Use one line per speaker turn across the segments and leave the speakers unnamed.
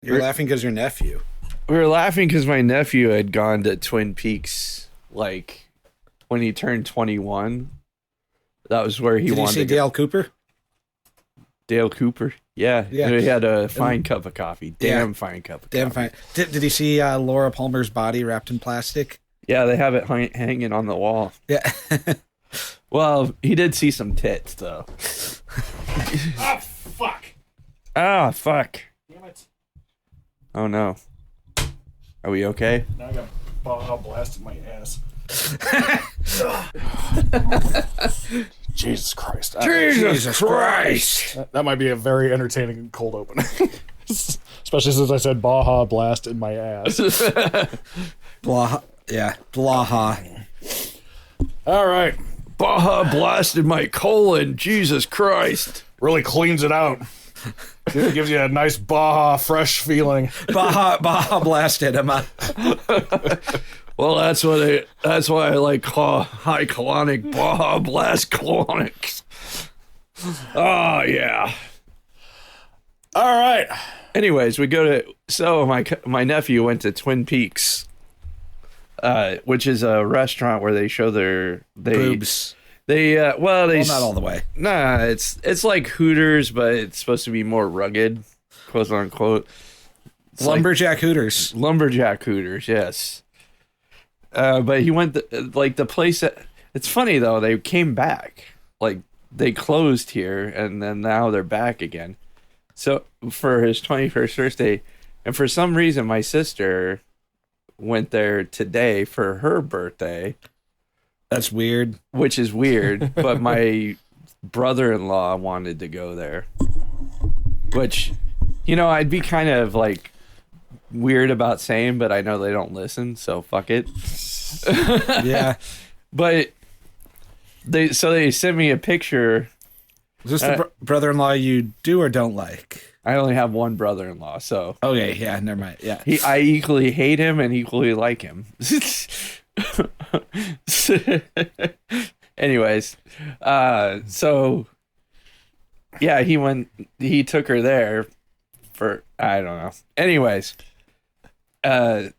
You're laughing because your nephew.
We were laughing because my nephew had gone to Twin Peaks, like, when he turned 21. That was where he wanted to go.
Did you see Dale Cooper?
Dale Cooper? Yeah.
Yeah.
He had a fine cup of coffee. Damn fine cup of coffee.
Damn fine. Did he see Laura Palmer's body wrapped in plastic?
Yeah, they have it hanging on the wall.
Yeah.
Well, he did see some tits, though.
Ah, fuck.
Ah, fuck.
Damn it.
Oh, no. Are we okay?
Now I got Baja Blast in my ass. Jesus Christ.
Jesus Christ.
That might be a very entertaining cold open. Especially since I said Baja Blast in my ass.
Blah. Yeah. Blaha.
All right.
Baja blasted my colon. Jesus Christ.
Really cleans it out. It gives you a nice Baja fresh feeling.
Baja blasted him.
Well, that's why I like high colonic Baja Blast colonics. Oh, yeah.
All right.
Anyways, we go to... So, my nephew went to Twin Peaks, which is a restaurant where they show their...
Boobs.
Well,
not all the way.
Nah, it's like Hooters, but it's supposed to be more rugged, quote unquote. It's
Lumberjack Hooters.
Lumberjack Hooters, yes. But he went like the place. It's funny though. They came back. Like they closed here, and then now they're back again. So for his 21st birthday, and for some reason, my sister went there today for her birthday.
That's weird.
Which is weird, but my brother-in-law wanted to go there. Which, I'd be kind of like weird about saying, but I know they don't listen, so fuck it.
Yeah.
But they sent me a picture.
Is this the brother-in-law you do or don't like?
I only have one brother-in-law, so.
Okay, yeah, never mind. Yeah.
I equally hate him and equally like him. Anyways, so yeah, he took her there for, I don't know. Anyways, so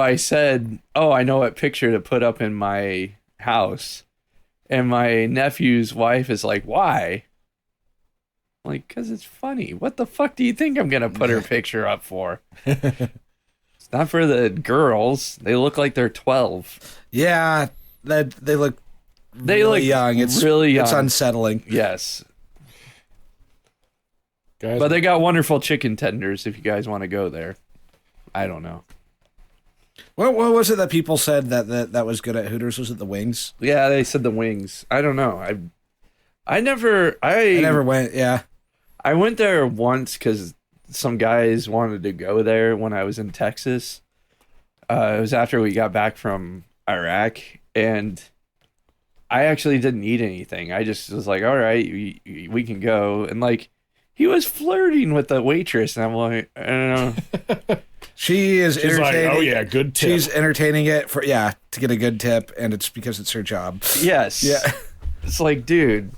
I said, oh, I know what picture to put up in my house. And my nephew's wife is like, why? I'm like, because it's funny. What the fuck do you think I'm going to put her picture up for? It's not for the girls. They look like they're 12.
Yeah, they look really young. It's
really young.
It's unsettling.
Yes.
Guys,
But they got wonderful chicken tenders if you guys want to go there. I don't know.
What was it that people said that was good at Hooters? Was it the wings?
Yeah, they said the wings. I don't know. I never
went. Yeah,
I went there once because some guys wanted to go there when I was in Texas. It was after we got back from Iraq, and I actually didn't eat anything. I just was like, all right, we can go. And like, he was flirting with the waitress, and I'm like, I don't know.
She's entertaining.
like, oh yeah, good tip.
She's entertaining it to get a good tip, and it's because it's her job.
Yes.
Yeah.
It's like, dude.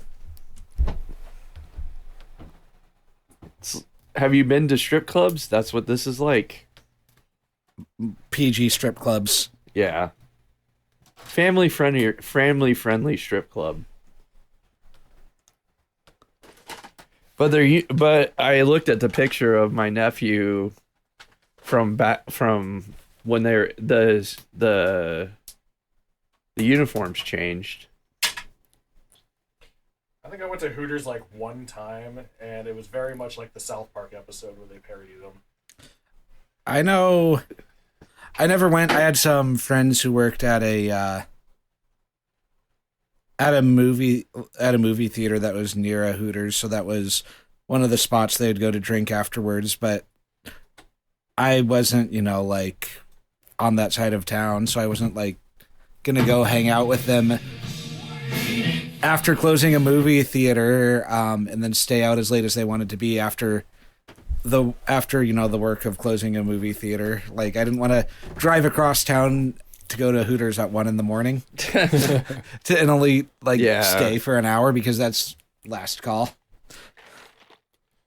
Have you been to strip clubs? That's what this is like.
PG strip clubs.
Yeah. Family friendly strip club. But I looked at the picture of my nephew from when the uniforms changed.
I think I went to Hooters like one time, and it was very much like the South Park episode where they parodied them.
I know. I never went. I had some friends who worked at a movie theater that was near a Hooters, so that was one of the spots they'd go to drink afterwards. But I wasn't, like on that side of town, so I wasn't like gonna go hang out with them after closing a movie theater, and then stay out as late as they wanted to be after the work of closing a movie theater. Like, I didn't want to drive across town to go to Hooters at 1 a.m. and only stay for an hour, because that's last call.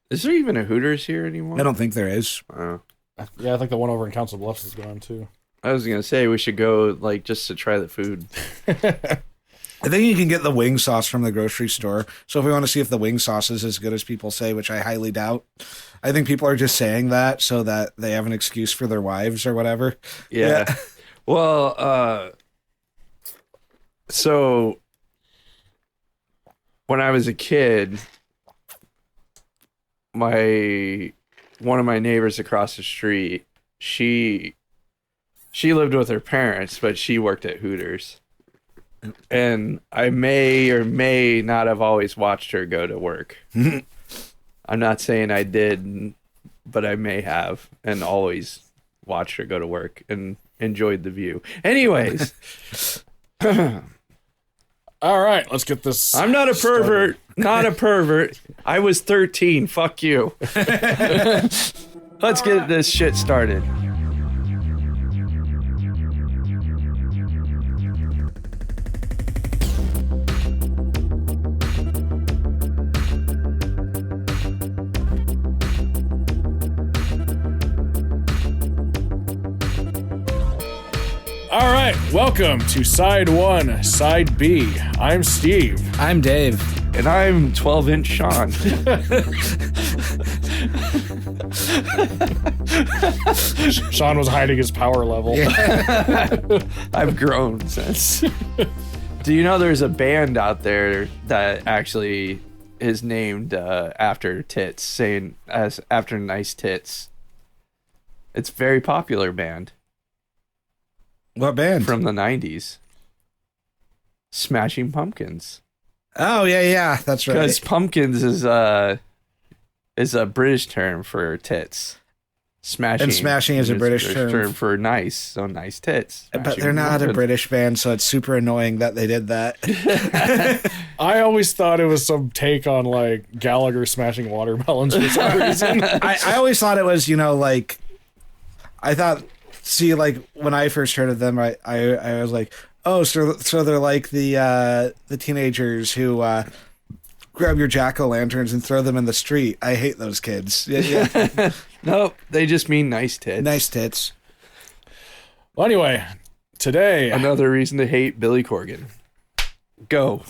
Is there even a Hooters here anymore?
I don't think there is.
Yeah, I think the one over in Council Bluffs is gone too.
I was gonna say we should go like just to try the food.
I think you can get the wing sauce from the grocery store. So if we want to see if the wing sauce is as good as people say, which I highly doubt, I think people are just saying that so that they have an excuse for their wives or whatever.
Yeah. Well, so when I was a kid, one of my neighbors across the street, she lived with her parents, but she worked at Hooters. And I may or may not have always watched her go to work. I'm not saying I did, but I may have, and always watched her go to work and enjoyed the view. Anyways.
All right, let's get this.
I'm not a pervert. Not a pervert. I was 13. Fuck you. Let's get this shit started.
All right, welcome to Side 1, Side B. I'm Steve.
I'm Dave.
And I'm 12-inch Sean.
Sean was hiding his power level.
I've grown since. Do you know there's a band out there that actually is named after tits, saying as after nice tits? It's a very popular band.
What band?
From the 90s. Smashing Pumpkins.
Oh, yeah, that's right.
Because pumpkins is a British term for tits. Smashing.
And smashing is a British term
for nice, so nice tits.
But they're not a British band, so it's super annoying that they did that.
I always thought it was some take on like Gallagher smashing watermelons for some reason.
I always thought it was, like, I thought, like when I first heard of them, I was like, oh, so they're like the teenagers who grab your jack-o'-lanterns and throw them in the street. I hate those kids. Yeah.
Nope, they just mean nice tits.
Nice tits.
Well, anyway, today...
Another reason to hate Billy Corgan. Go.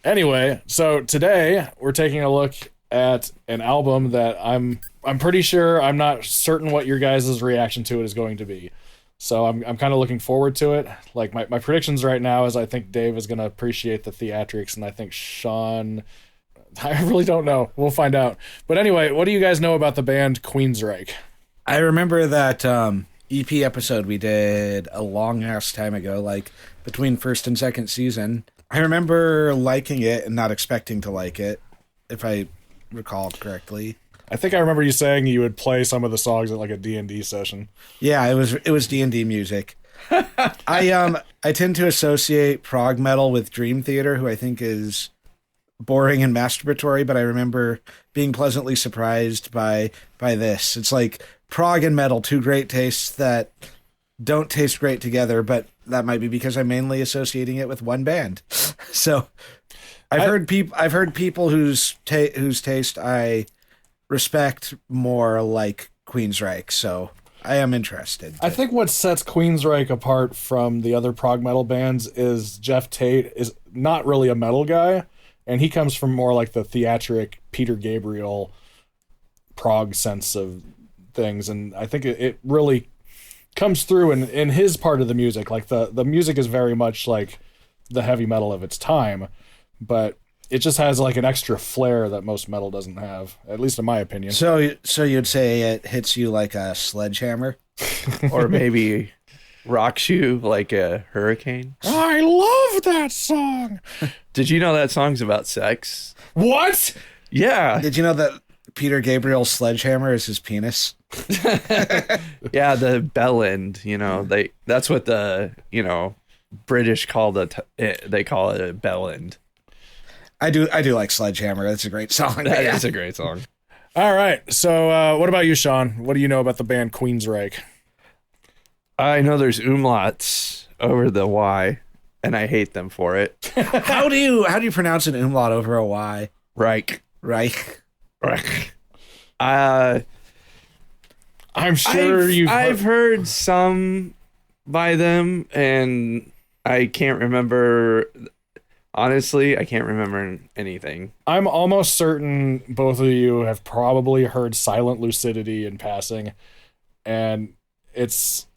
Anyway, so today we're taking a look at an album that I'm pretty sure, I'm not certain what your guys' reaction to it is going to be. So I'm kind of looking forward to it. Like my predictions right now is I think Dave is going to appreciate the theatrics, and I think Sean, I really don't know. We'll find out. But anyway, what do you guys know about the band Queensryche?
I remember that EP episode we did a long ass time ago, like between first and second season. I remember liking it and not expecting to like it, if I recall correctly.
I think I remember you saying you would play some of the songs at like a D&D session.
Yeah, it was D&D music. I tend to associate prog metal with Dream Theater, who I think is boring and masturbatory, but I remember being pleasantly surprised by this. It's like prog and metal, two great tastes that don't taste great together, but that might be because I'm mainly associating it with one band. So I've heard people whose taste I respect more, like Queensryche, so I am interested.
I think what sets Queensryche apart from the other prog metal bands is Jeff Tate is not really a metal guy, and he comes from more like the theatric Peter Gabriel prog sense of things, and I think it really comes through in his part of the music. Like the music is very much like the heavy metal of its time, but it just has like an extra flair that most metal doesn't have, at least in my opinion.
So you'd say it hits you like a sledgehammer?
Or maybe rocks you like a hurricane.
I love that song.
Did you know that song's about sex?
What?
Yeah.
Did you know that Peter Gabriel's sledgehammer is his penis?
Yeah, the bell end, that's what the, British call they call it a bell end.
I do like Sledgehammer. That's a great song.
That is a great song.
All right. So what about you, Sean? What do you know about the band Queensryche?
I know there's umlauts over the Y, and I hate them for it.
How do you pronounce an umlaut over a Y?
Reich.
Reich.
Uh,
I'm sure
I've heard some by them, and I can't remember. Honestly, I can't remember anything.
I'm almost certain both of you have probably heard Silent Lucidity in passing, and it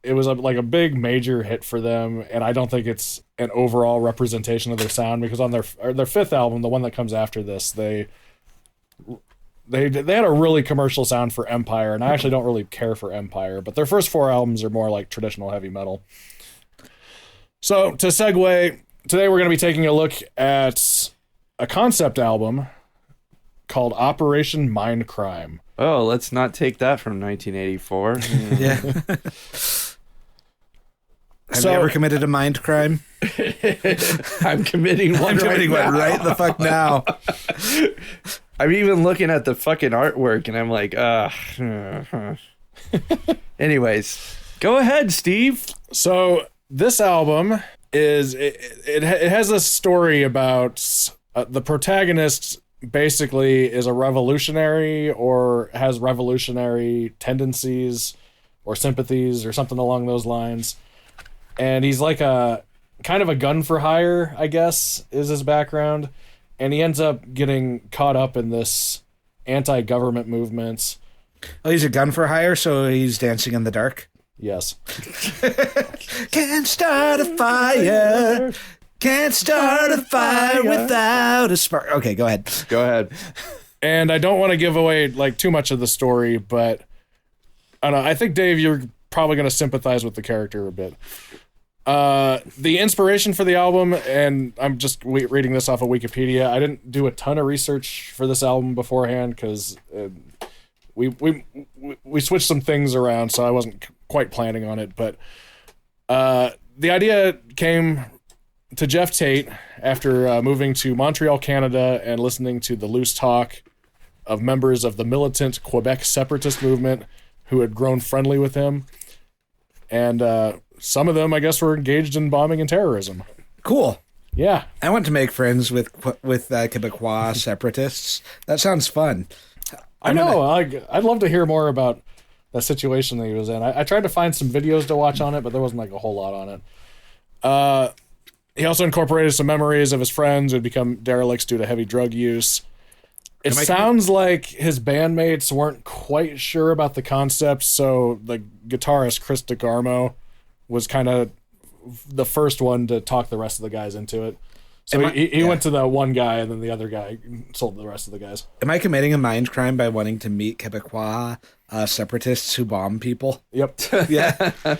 was like a big major hit for them, and I don't think it's an overall representation of their sound, because on their fifth album, the one that comes after this, they had a really commercial sound for Empire, and I actually don't really care for Empire, but their first 4 albums are more like traditional heavy metal. So to segue, today we're going to be taking a look at a concept album called Operation Mindcrime.
Oh, let's not take that from 1984.
Yeah. Have you ever committed a mind crime?
I'm committing one.
I'm committing one right the fuck now.
I'm even looking at the fucking artwork, and I'm like, Anyways, go ahead, Steve.
So this album it has a story about the protagonist basically is a revolutionary or has revolutionary tendencies or sympathies or something along those lines, and he's like a kind of a gun for hire, I guess, is his background. And he ends up getting caught up in this anti-government movement.
Oh, he's a gun for hire, so he's dancing in the dark?
Yes.
Can't start a fire. Can't start a fire without a spark. Okay, go ahead.
Go ahead.
And I don't want to give away like too much of the story, but I don't know. I think, Dave, you're probably going to sympathize with the character a bit. The inspiration for the album, and I'm just reading this off of Wikipedia. I didn't do a ton of research for this album beforehand because we switched some things around, so I wasn't quite planning on it. But the idea came to Jeff Tate after moving to Montreal, Canada, and listening to the loose talk of members of the militant Quebec separatist movement who had grown friendly with him. And some of them, I guess, were engaged in bombing and terrorism.
Cool.
Yeah.
I want to make friends with Quebecois separatists. That sounds fun.
I know. I'd love to hear more about that situation that he was in. I tried to find some videos to watch on it, but there wasn't like a whole lot on it. He also incorporated some memories of his friends who had become derelicts due to heavy drug use. It sounds like his bandmates weren't quite sure about the concept, so the guitarist Chris DeGarmo was kind of the first one to talk the rest of the guys into it. So he went to the one guy, and then the other guy sold the rest of the guys.
Am I committing a mind crime by wanting to meet Quebecois separatists who bomb people?
Yep.
Yeah.
And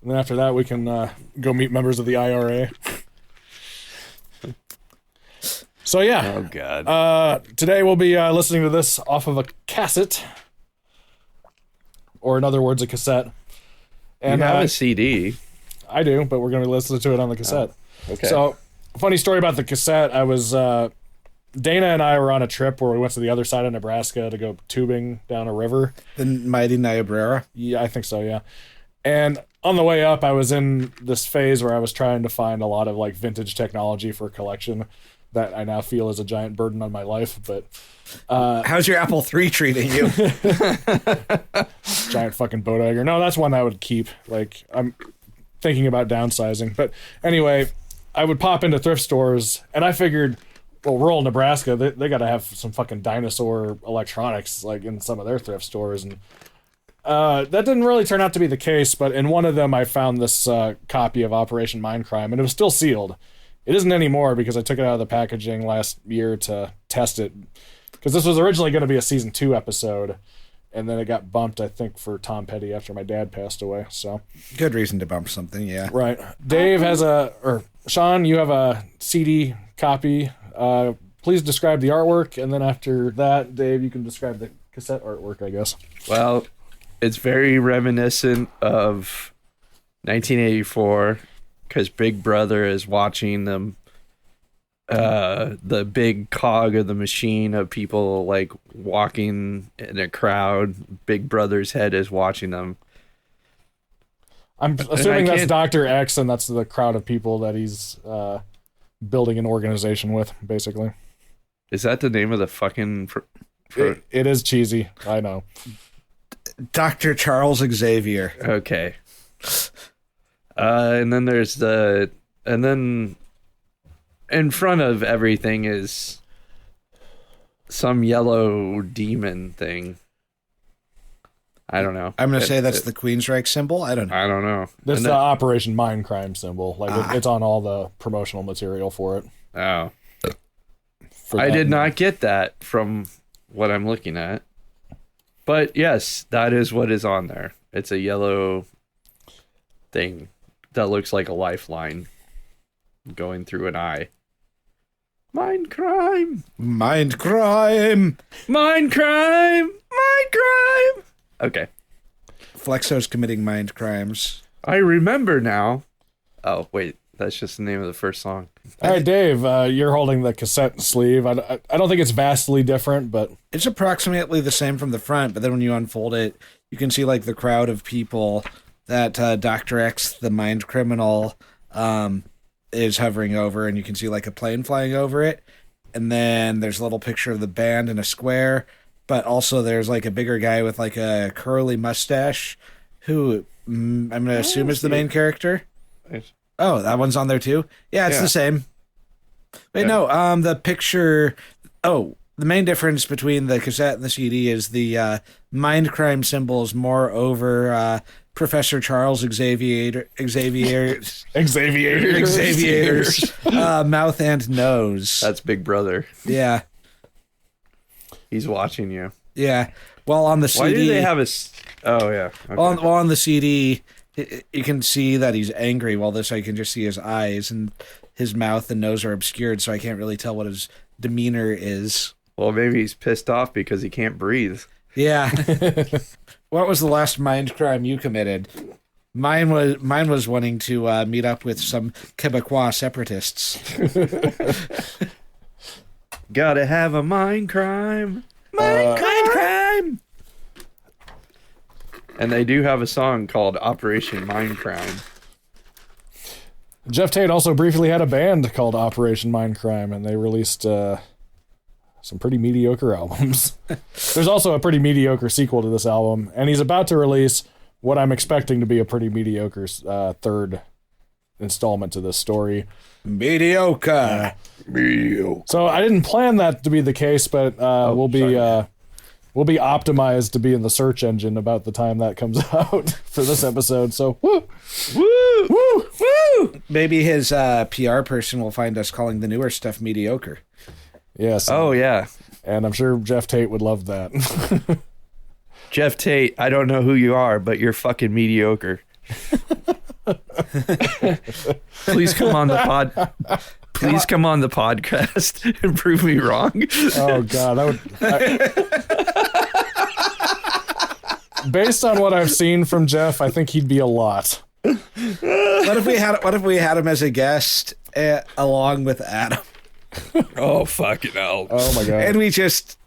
then after that, we can go meet members of the IRA. So yeah.
Oh God.
Today we'll be listening to this off of a cassette, or in other words, a cassette. And
you have a CD.
I do, but we're going to listen to it on the cassette.
Oh, okay.
So, funny story about the cassette. I was Dana and I were on a trip where we went to the other side of Nebraska to go tubing down a river.
The mighty Niobrara?
Yeah, I think so, yeah. And on the way up, I was in this phase where I was trying to find a lot of like vintage technology for collection that I now feel is a giant burden on my life. But
how's your Apple III treating you?
Giant fucking Bodegger. No, that's one I would keep. Like, I'm thinking about downsizing. But anyway, I would pop into thrift stores, and I figured, well, rural Nebraska, they got to have some fucking dinosaur electronics like in some of their thrift stores. And that didn't really turn out to be the case, but in one of them I found this copy of Operation Mindcrime, and it was still sealed. It isn't anymore because I took it out of the packaging last year to test it, because this was originally going to be a season 2 episode, and then it got bumped, I think, for Tom Petty after my dad passed away. So
good reason to bump something, yeah.
Right. Dave has Sean, you have a CD copy. Please describe the artwork, and then after that, Dave, you can describe the cassette artwork, I guess.
Well, it's very reminiscent of 1984 because Big Brother is watching them. The big cog of the machine of people like walking in a crowd. Big Brother's head is watching them.
I'm assuming that's Dr. X, and that's the crowd of people that he's building an organization with, basically.
Is that the name of the fucking...
It is cheesy. I know.
Dr. Charles Xavier.
Okay. And then there's and then in front of everything is some yellow demon thing. I don't know.
I'm going to say that's the Queensryche symbol. I don't know.
I don't know.
That's the Operation Mindcrime symbol. Like it's on all the promotional material for it.
Oh. I did not get that from what I'm looking at. But yes, that is what is on there. It's a yellow thing that looks like a lifeline going through an eye. Mindcrime!
Mindcrime!
Mindcrime! Mindcrime! Okay.
Flexo's committing mind crimes.
I remember now. Oh, wait. That's just the name of the first song.
All right, Dave, you're holding the cassette sleeve. I don't think it's vastly different, but...
It's approximately the same from the front, but then when you unfold it, you can see like the crowd of people that Dr. X, the mind criminal, is hovering over, and you can see like a plane flying over it. And then there's a little picture of the band in a square, but also there's like a bigger guy with like a curly mustache who I'm going to assume is the main character. Oh, that one's on there too? Yeah, it's the same. Wait, no, the picture... Oh, the main difference between the cassette and the CD is the Mindcrime symbols more over Professor Charles Xavier's mouth and nose.
That's Big Brother.
Yeah.
He's watching you.
Yeah. Well, on the CD...
Why do they have a... Oh, yeah. Okay.
Well, on the CD... You can see that he's angry, while this I can just see his eyes, and his mouth and nose are obscured, so I can't really tell what his demeanor is.
Well, maybe he's pissed off because he can't breathe.
Yeah. What was the last mind crime you committed? Mine was wanting to meet up with some Quebecois separatists.
Gotta have a mind crime.
Mind crime!
And they do have a song called Operation Mindcrime.
Jeff Tate also briefly had a band called Operation Mindcrime, and they released some pretty mediocre albums. There's also a pretty mediocre sequel to this album, and he's about to release what I'm expecting to be a pretty mediocre third installment to this story.
Mediocre.
So I didn't plan that to be the case, but we'll be optimized to be in the search engine about the time that comes out for this episode. So, woo!
Woo! Woo! Woo! Maybe his PR person will find us calling the newer stuff mediocre.
Yes.
Oh, yeah.
And I'm sure Jeff Tate would love that.
Jeff Tate, I don't know who you are, but you're fucking mediocre. Please come on the Please come on the podcast and prove me wrong.
Oh, God. Based on what I've seen from Jeff, I think he'd be a lot.
What if we had him as a guest along with Adam?
Oh, fucking hell.
Oh, my God.
And we just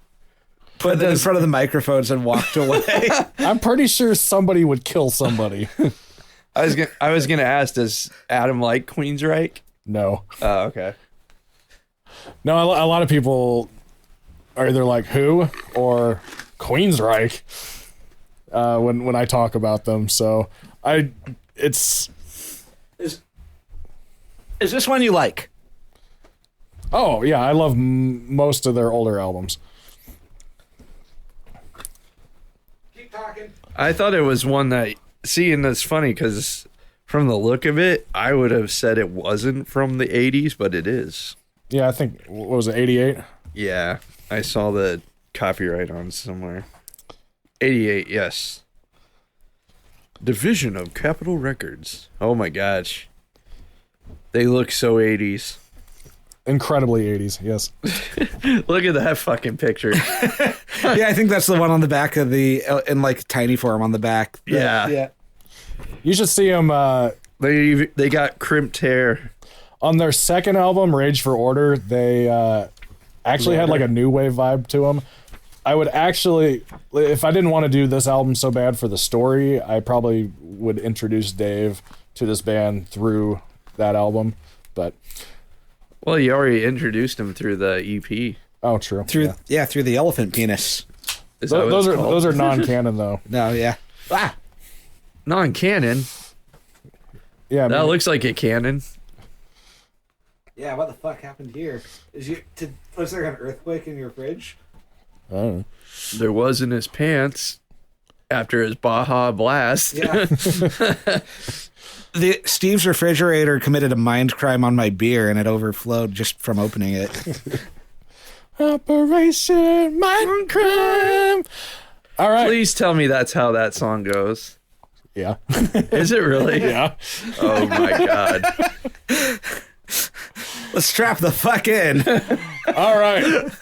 put them in front of the microphones and walked away.
I'm pretty sure somebody would kill somebody.
I was gonna ask, does Adam like Queensryche?
No.
Oh, okay.
No, a lot of people are either like, who? Or Queensryche when I talk about them. So Is
this one you like?
Oh, yeah, I love most of their older albums.
Keep talking.
I thought it was one that... See, and that's funny because from the look of it, I would have said it wasn't from the 80s, but it is.
Yeah, I think, what was it, 88?
Yeah, I saw the copyright on somewhere. 88, yes. Division of Capitol Records. Oh my gosh. They look so 80s.
Incredibly 80s, yes.
Look at that fucking picture.
Yeah, I think that's the one on the back of in like tiny form on the back.
Yeah.
You should see them.
They got crimped hair.
On their second album, Rage for Order, they actually had like a new wave vibe to them. I would actually, if I didn't want to do this album so bad for the story, I probably would introduce Dave to this band through that album. But
well, you already introduced him through the EP.
Oh, true.
through the elephant penis.
Is that what
Those
it's
are
called?
those are non-canon though.
No, yeah.
Non-canon.
Yeah,
That looks like a cannon.
Yeah, what the fuck happened here? Was there an earthquake in your fridge?
I don't know.
There was in his pants after his Baja Blast.
Yeah. Steve's refrigerator committed a Mindcrime on my beer, and it overflowed just from opening it.
Operation Mindcrime. All right.
Please tell me that's how that song goes.
Yeah.
Is it really?
Yeah.
Oh my god.
Let's strap the fuck in.
All right.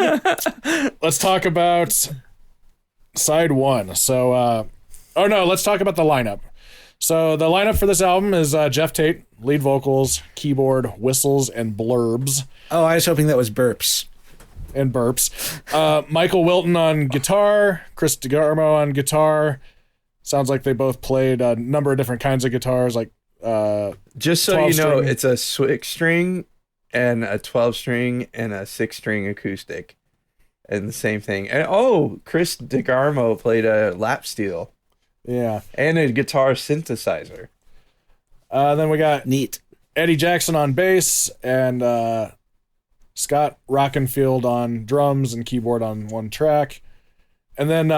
Let's talk about side one. So, let's talk about the lineup. So the lineup for this album is Jeff Tate, lead vocals, keyboard, whistles, and blurbs.
Oh, I was hoping that was burps.
And burps. Michael Wilton on guitar, Chris DeGarmo on guitar. Sounds like they both played a number of different kinds of guitars, like
Just so you know,
12-string.
it's a 6-string and a 12-string and a 6-string acoustic. And the same thing. And Chris DeGarmo played a lap steel
yeah.
and a guitar synthesizer.
Then we got
Neat.
Eddie Jackson on bass and Scott Rockenfield on drums and keyboard on one track. And then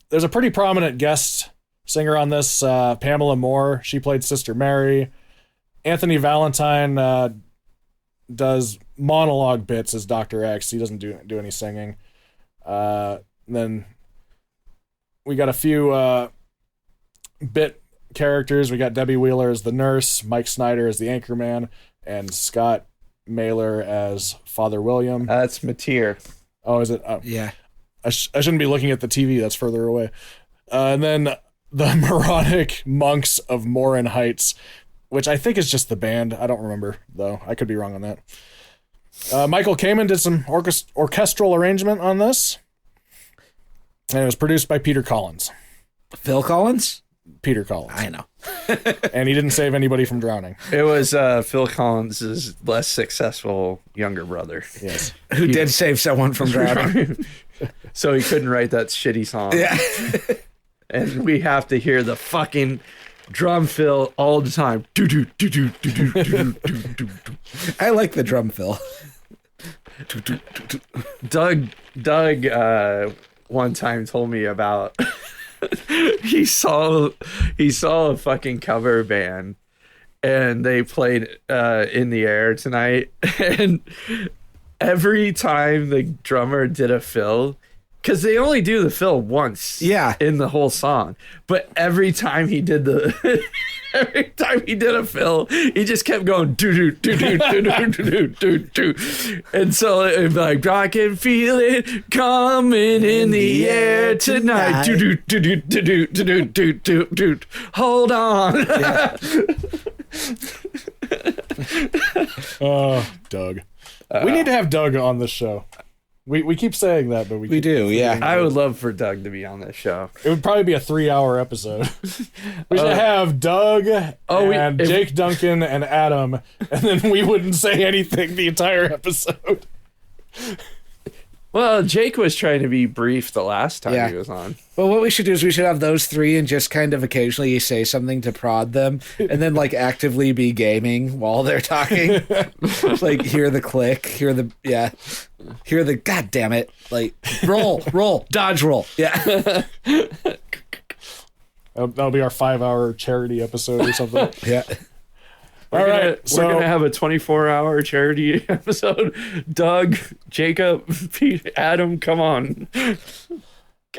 there's a pretty prominent guest singer on this, Pamela Moore. She played Sister Mary. Anthony Valentine does monologue bits as Dr. X. He doesn't do any singing. Then we got a few bit characters. We got Debbie Wheeler as the nurse, Mike Snyder as the anchorman, and Scott Mailer as Father William.
That's Mateer.
Oh, is it? Oh,
Yeah.
I shouldn't be looking at the TV. That's further away. And then the Moronic Monks of Morin Heights, which I think is just the band. I don't remember, though. I could be wrong on that. Michael Kamen did some orchestral arrangement on this. And it was produced by Peter Collins.
Phil Collins?
Peter Collins.
I know.
And he didn't save anybody from drowning.
It was Phil Collins' less successful younger brother.
Yes.
Who did save someone from drowning?
So he couldn't write that shitty song.
Yeah.
And we have to hear the fucking drum fill all the time. Do do do do do do do do do.
I like the drum fill.
Doug one time told me about he saw a fucking cover band and they played In the Air Tonight, and every time the drummer did a fill, because they only do the fill once in the whole song, but every time he did a fill, he just kept going do do do do do do do do, and so it'd be like, I can feel it coming in the air tonight. Do do do do do do do do do. Hold on.
Oh, Doug. We need to have Doug on this show. We keep saying that, but
We do, yeah.
I would love for Doug to be on this show.
It would probably be a 3-hour episode. We should have Doug and Jake Duncan and Adam, and then we wouldn't say anything the entire episode.
Well, Jake was trying to be brief the last time he was on.
Well, what we should do is we should have those three and just kind of occasionally say something to prod them, and then like actively be gaming while they're talking. Like hear the click, hear the god damn it, like roll, dodge roll. Yeah.
That'll be our 5-hour charity episode or something.
Yeah.
All right,
We're gonna have a 24-hour charity episode. Doug, Jacob, Pete, Adam, come on.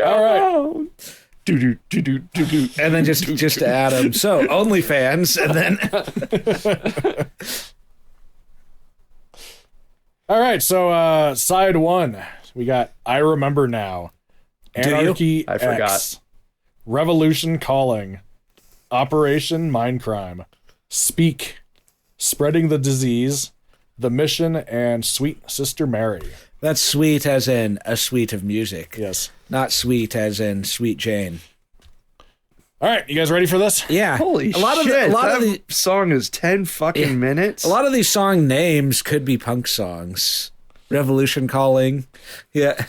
All right.
On. Do,
And then just Adam. So OnlyFans, and then
All right, so side one, we got I Remember Now, Anarchy
I
X,
forgot.
Revolution Calling, Operation Mindcrime, Speak, Spreading the Disease, The Mission, and Sweet Sister Mary.
that's sweet as in a suite of music.
Yes.
Not sweet as in Sweet Jane.
All right, you guys ready for this?
Yeah.
Holy
a lot
shit!
Of the
song is 10 fucking minutes.
a lot of these song names could be punk songs. Revolution Calling. Yeah.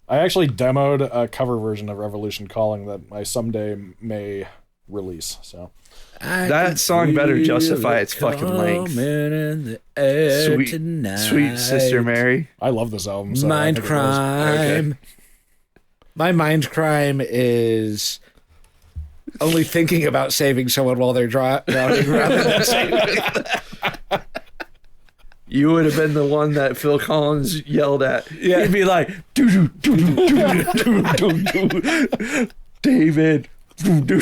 I actually demoed a cover version of Revolution Calling that I someday may release. So
That song better justify its fucking length. Sweet Sister Mary.
I love this album. So I think it was.
Mindcrime. My Mindcrime is only thinking about saving someone while they're drowning rather than saving.
You would have been the one that Phil Collins yelled at.
Yeah.
He'd be like, doo doo doo doo doo doo doo, David. Doo doo doo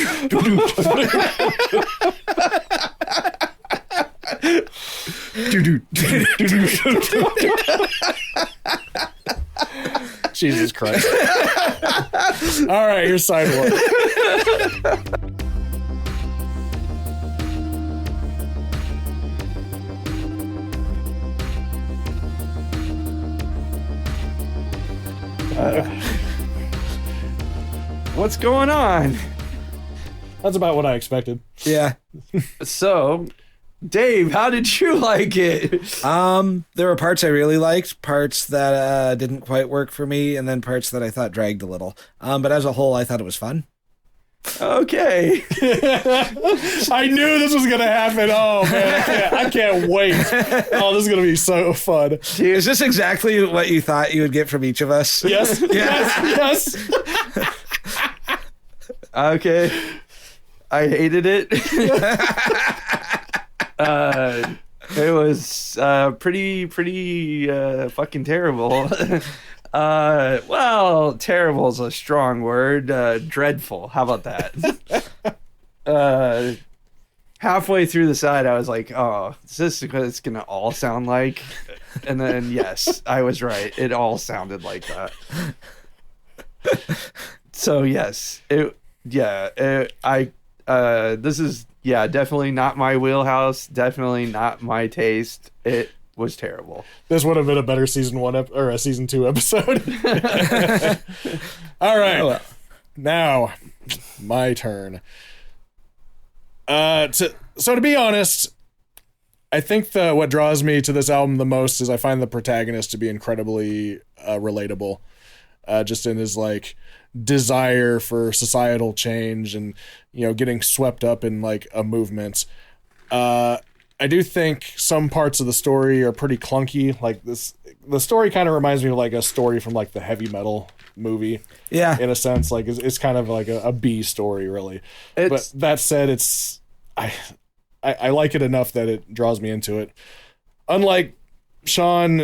doo doo doo.
Jesus Christ. All right, here's side one.
What's going on?
That's about what I expected.
Yeah.
So, Dave, how did you like it?
There were parts I really liked, parts that didn't quite work for me, and then parts that I thought dragged a little. But as a whole, I thought it was fun.
Okay.
I knew this was gonna happen. Oh man, I can't wait. Oh, this is gonna be so fun.
Is this exactly what you thought you would get from each of us?
Yes, yes, yes.
Okay. I hated it. It was pretty fucking terrible. Well, terrible is a strong word. Dreadful. How about that? Halfway through the side, I was like, "Oh, is this what it's gonna all sound like?" And then, yes, I was right. It all sounded like that. So yes, this is definitely not my wheelhouse. Definitely not my taste. It was terrible.
This would have been a better season 1 or a season 2 episode. All right,
well.
Now my turn. So to be honest, I think what draws me to this album the most is I find the protagonist to be incredibly relatable, just in his like desire for societal change and getting swept up in like a movement. I do think some parts of the story are pretty clunky. Like the story kind of reminds me of like a story from like the heavy metal movie.
Yeah.
In a sense, like it's kind of like a B story, really. But that said, I like it enough that it draws me into it. Unlike Sean,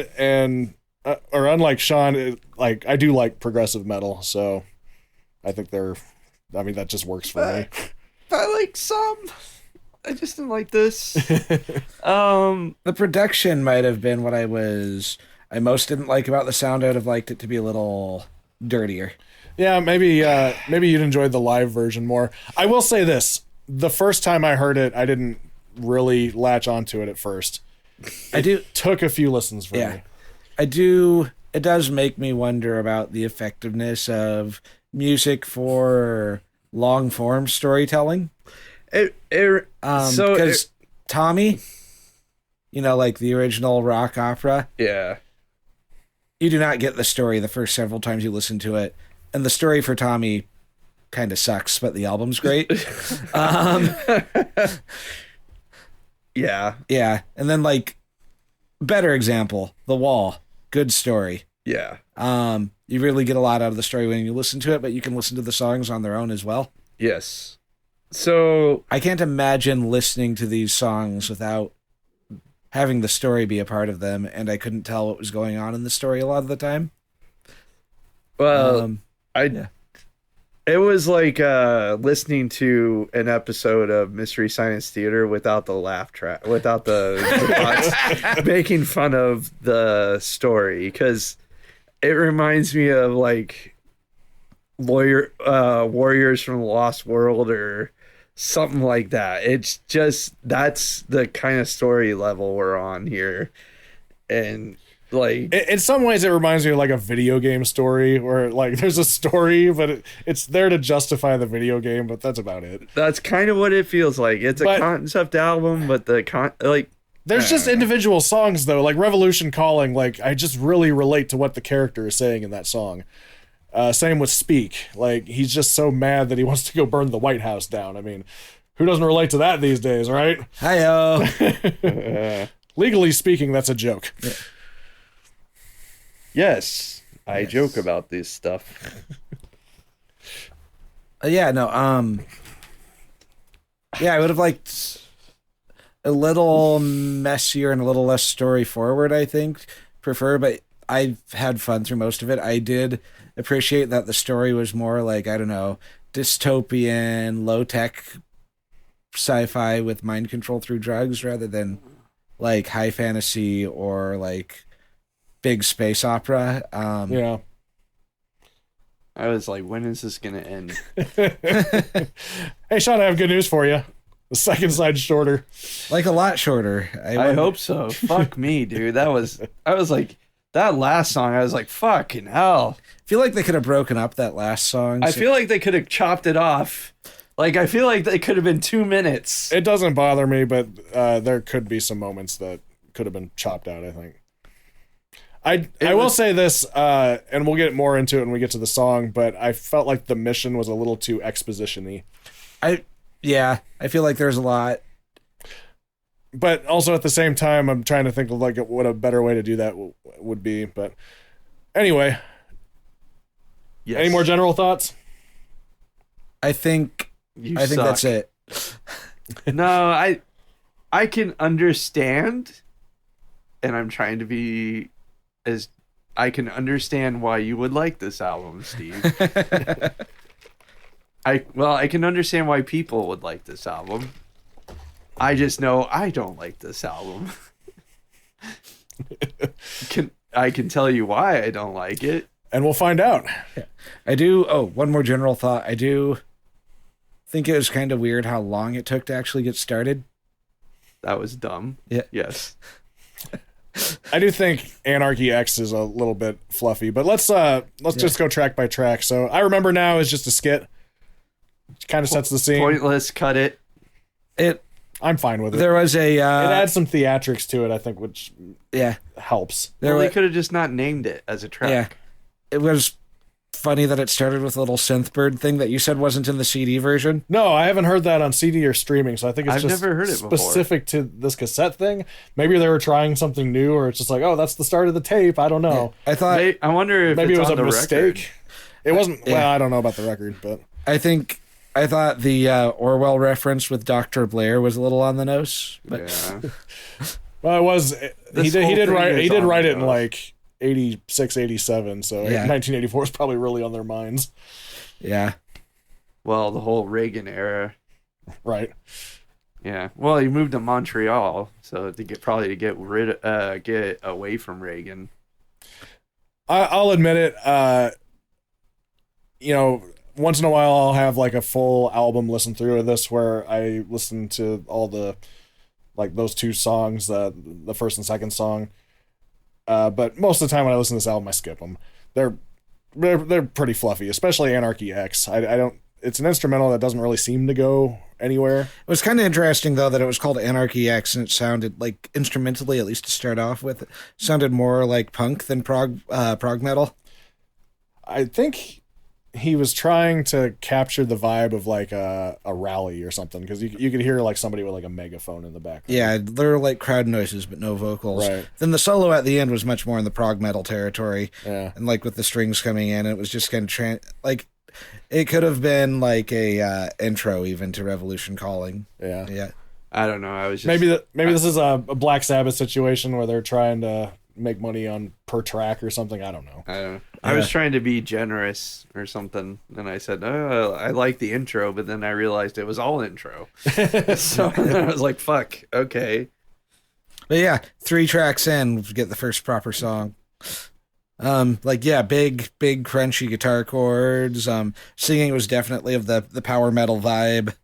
like I do like progressive metal, so I think that just works for me.
I like some. I just didn't like this.
The production might have been what I most didn't like about the sound. I would have liked it to be a little dirtier.
Yeah, maybe you'd enjoyed the live version more. I will say this. The first time I heard it, I didn't really latch onto it at first. It took a few listens for me.
I do. It does make me wonder about the effectiveness of music for long form storytelling. Because Tommy, like the original rock opera.
Yeah.
You do not get the story the first several times you listen to it. And the story for Tommy kind of sucks, but the album's great.
Yeah.
Yeah. And then like better example, The Wall. Good story.
Yeah.
You really get a lot out of the story when you listen to it, but you can listen to the songs on their own as well.
Yes. So
I can't imagine listening to these songs without having the story be a part of them, and I couldn't tell what was going on in the story a lot of the time.
Well, it was like listening to an episode of Mystery Science Theater without the laugh track, without the bots making fun of the story, because it reminds me of like Warriors from the Lost World or something like that. It's just that's the kind of story level we're on here, and like
in some ways it reminds me of like a video game story where like there's a story but it's there to justify the video game, but that's about it.
That's kind of what it feels like. It's a concept album, but
There's just individual songs though, like Revolution Calling. Like I just really relate to what the character is saying in that song. Same with Speak. Like he's just so mad that he wants to go burn the White House down. I mean, who doesn't relate to that these days, right?
Hi-yo.
Legally speaking, that's a joke.
Yeah.
Yes, I joke about this stuff.
Yeah, no, yeah, I would have liked a little messier and a little less story forward, I think, but I had fun through most of it. I did appreciate that the story was more like, I don't know, dystopian, low-tech sci-fi with mind control through drugs rather than like high fantasy or like big space opera.
Yeah.
I was like, when is this going to end?
Hey, Sean, I have good news for you. The second side's shorter.
Like a lot shorter.
I hope so. Fuck me, dude. I was like, that last song, I was like, fucking hell.
I feel like they could have broken up that last song.
I feel like they could have chopped it off. Like, I feel like it could have been 2 minutes.
It doesn't bother me, but there could be some moments that could have been chopped out, I think. I will say this, and we'll get more into it when we get to the song, but I felt like the mission was a little too exposition-y.
Yeah, I feel like there's a lot.
But also at the same time, I'm trying to think of like what a better way to do that would be. But anyway,
Yes.
Any more general thoughts?
I think
suck.
that's it.
No, I can understand, and I'm trying to be as I can understand why you would like this album, Steve. I can understand why people would like this album. I just know I don't like this album. I can tell you why I don't like it.
And we'll find out.
Yeah. I do. Oh, one more general thought. I do think it was kind of weird how long it took to actually get started.
That was dumb.
Yeah.
Yes.
I do think Anarchy X is a little bit fluffy, but let's just go track by track. So I Remember Now is just a skit. It kind of sets the scene.
Pointless. Cut it.
I'm fine with it.
There was a
it adds some theatrics to it, I think, which helps.
They could have just not named it as a track.
Yeah. It was funny that it started with a little synth bird thing that you said wasn't in the CD version.
No, I haven't heard that on CD or streaming, so I think it's
I've
just
never heard it
specific to this cassette thing. Maybe they were trying something new, or it's just like, oh, that's the start of the tape. I don't know.
Yeah. I thought
I wonder if
maybe
it's
it was
on
a
the
mistake.
record.
It wasn't. Well, I don't know about the record, but
I thought the Orwell reference with Dr. Blair was a little on the nose. But
Yeah.
well, it was. He did write it in
nose.
like 86, 87, so 1984 is probably really on their minds.
Yeah.
Well, the whole Reagan era.
Right.
Yeah. Well, he moved to Montreal, so to get away from Reagan.
I'll admit it. Once in a while I'll have like a full album listen through of this where I listen to all the like those two songs, the first and second song. But most of the time when I listen to this album, I skip them. They're pretty fluffy, especially Anarchy X. I don't. It's an instrumental that doesn't really seem to go anywhere.
It was kind of interesting though that it was called Anarchy X and it sounded like instrumentally, at least to start off with, it sounded more like punk than prog metal.
I think he was trying to capture the vibe of like a rally or something, because you could hear like somebody with like a megaphone in the background.
Yeah, there were like crowd noises but no vocals.
Right.
Then the solo at the end was much more in the prog metal territory.
Yeah.
And like with the strings coming in, it was just kind of like it could have been like a intro even to Revolution Calling.
Yeah.
Yeah.
I don't know. I was just
maybe this is a Black Sabbath situation where they're trying to make money on per track or something. I don't know.
I don't know. I was trying to be generous or something, and I said, "Oh, I like the intro," but then I realized it was all intro. So I was like, "Fuck, okay."
But yeah, 3 tracks in, we get the first proper song. Big crunchy guitar chords. Singing was definitely of the power metal vibe.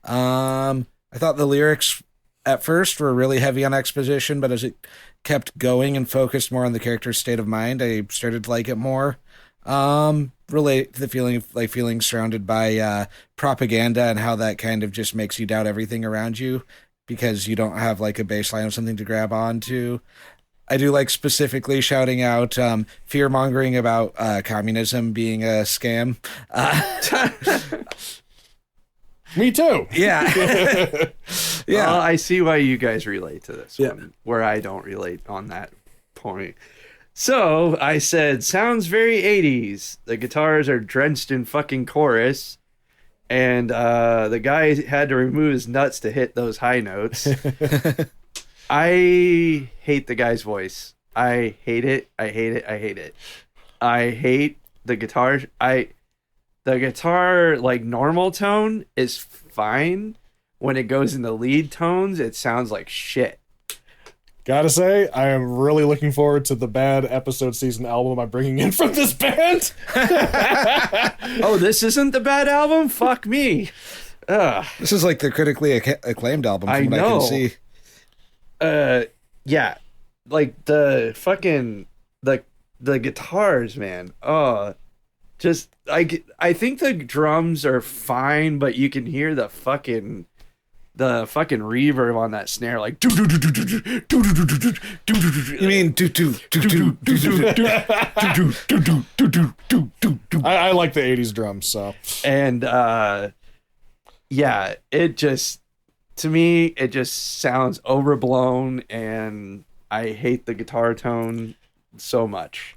I thought the lyrics at first were really heavy on exposition, but as it kept going and focused more on the character's state of mind, I started to like it more. Relate to the feeling of like feeling surrounded by propaganda and how that kind of just makes you doubt everything around you. because you don't have like a bass line of something to grab onto. I do like specifically shouting out fear mongering about communism being a scam.
Me too.
Yeah. Yeah.
Well, I see why you guys relate to this one, where I don't relate on that point. So I said, sounds very 80s. The guitars are drenched in fucking chorus. And the guy had to remove his nuts to hit those high notes. I hate the guy's voice. I hate it. I hate it. I hate it. I hate the guitar. The guitar, like, normal tone is fine. When it goes into lead tones, it sounds like shit.
Gotta say, I am really looking forward to the bad episode season album I'm bringing in from this band.
Oh, this isn't the bad album? Fuck me. Ugh.
This is like the critically acclaimed album from what I can see.
Yeah, like the fucking the guitars, man. Just I think the drums are fine, but you can hear the fucking reverb on that snare, like.
You mean
I like the 80s drums, so.
And yeah, it just, to me, it just sounds overblown, and I hate the guitar tone so much.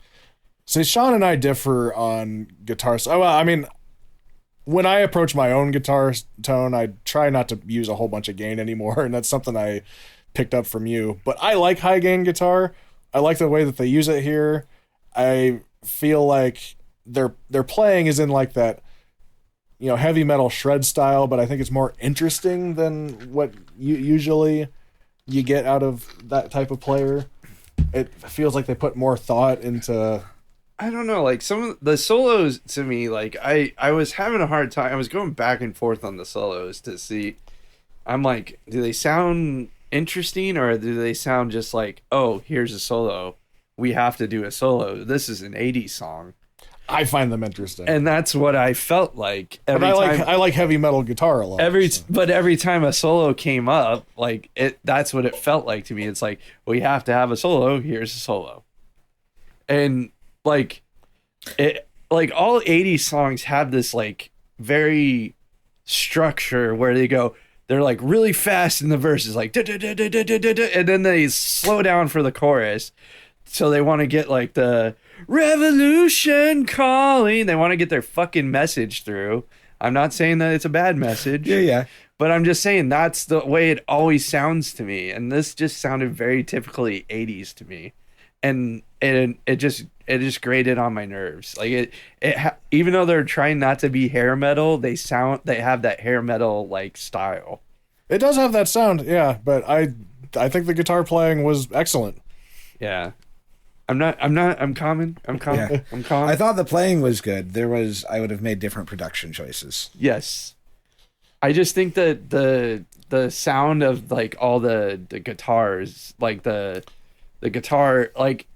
See, Sean and I differ on guitars. Oh, well, I mean, when I approach my own guitar tone, I try not to use a whole bunch of gain anymore, and that's something I picked up from you. But I like high gain guitar. I like the way that they use it here. I feel like their playing is in like that, heavy metal shred style, but I think it's more interesting than what usually you get out of that type of player. It feels like they put more thought into.
I don't know, like some of the solos to me, like I was having a hard time. I was going back and forth on the solos to see. I'm like, do they sound interesting, or do they sound just like, oh, here's a solo, we have to do a solo, this is an 80s song?
I find them interesting,
and that's what I felt like
every time. I like heavy metal guitar a lot.
But every time a solo came up, like that's what it felt like to me. It's like, we have to have a solo. Here's a solo, and like all 80s songs have this like very structure where they're like really fast in the verses, like and then they slow down for the chorus. So they want to get like the revolution calling. They want to get their fucking message through. I'm not saying that it's a bad message.
Yeah.
But I'm just saying that's the way it always sounds to me. And this just sounded very typically 80s to me. And it just grated on my nerves. Like even though they're trying not to be hair metal, they have that hair metal like style.
It does have that sound, yeah. But I think the guitar playing was excellent.
Yeah. I'm calm.
Yeah.
I'm calm.
I thought the playing was good. I would have made different production choices.
Yes. I just think that the sound of like all the guitars, like the guitar, like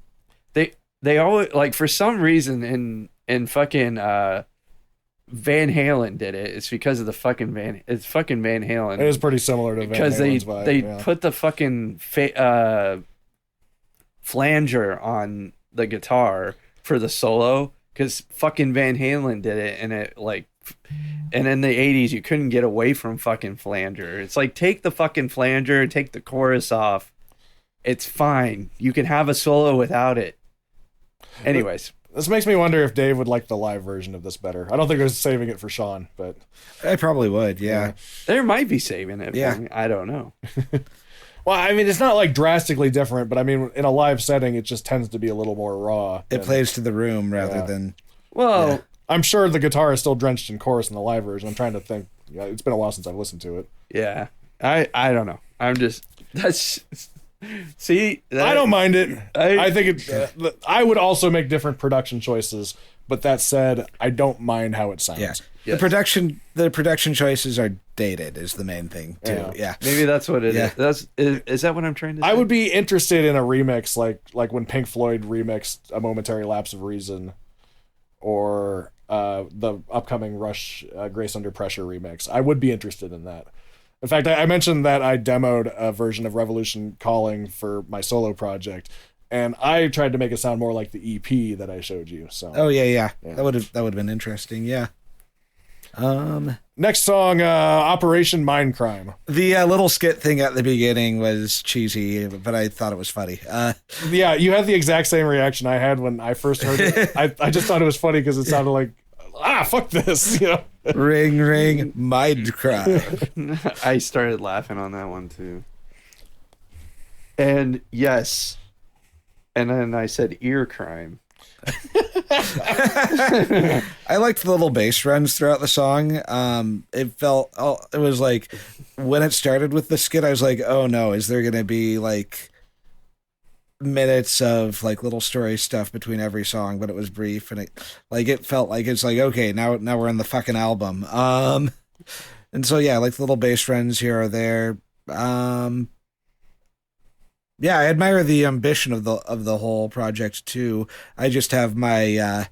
they always, like, for some reason in fucking Van Halen did it. It's because of the fucking Van Halen.
It is pretty similar to Van Halen's vibe.
They put the fucking flanger on the guitar for the solo, because fucking Van Halen did it, and it like, and in the 80s you couldn't get away from fucking flanger. It's like, take the fucking flanger, take the chorus off, it's fine, you can have a solo without it. Anyways,
this makes me wonder if Dave would like the live version of this better. I don't think I was saving it for Sean, but
I probably would. Yeah.
There might be saving it.
Yeah.
For me. I don't know.
Well, I mean, it's not like drastically different, but I mean, in a live setting, it just tends to be a little more raw.
It plays to the room rather than.
Well,
yeah.
I'm sure the guitar is still drenched in chorus in the live version. I'm trying to think. Yeah, it's been a while since I've listened to it.
Yeah. I don't know. See,
I don't mind it. I think I would also make different production choices, but that said, I don't mind how it sounds.
Yeah.
Yes.
The production choices are dated is the main thing too. Yeah.
Maybe that's what it is. Is that what I'm trying to say?
I would be interested in a remix like when Pink Floyd remixed A Momentary Lapse of Reason, or the upcoming Rush Grace Under Pressure remix. I would be interested in that. In fact, I mentioned that I demoed a version of Revolution Calling for my solo project, and I tried to make it sound more like the EP that I showed you. So,
Oh yeah. That would have been interesting. Yeah.
next song, Operation Mindcrime.
The little skit thing at the beginning was cheesy, but I thought it was funny.
Yeah, you had the exact same reaction I had when I first heard it. I just thought it was funny because it sounded like, fuck this, you know.
Ring, ring, Mindcrime.
I started laughing on that one too. And yes, and then I said ear crime.
I liked the little bass runs throughout the song. It was like when it started with the skit, I was like, oh no, is there going to be like minutes of like little story stuff between every song? But it was brief, and it felt like it's like, okay, now we're in the fucking album. And so yeah, like the little bass runs here or there. Yeah, I admire the ambition of the whole project too. I just have my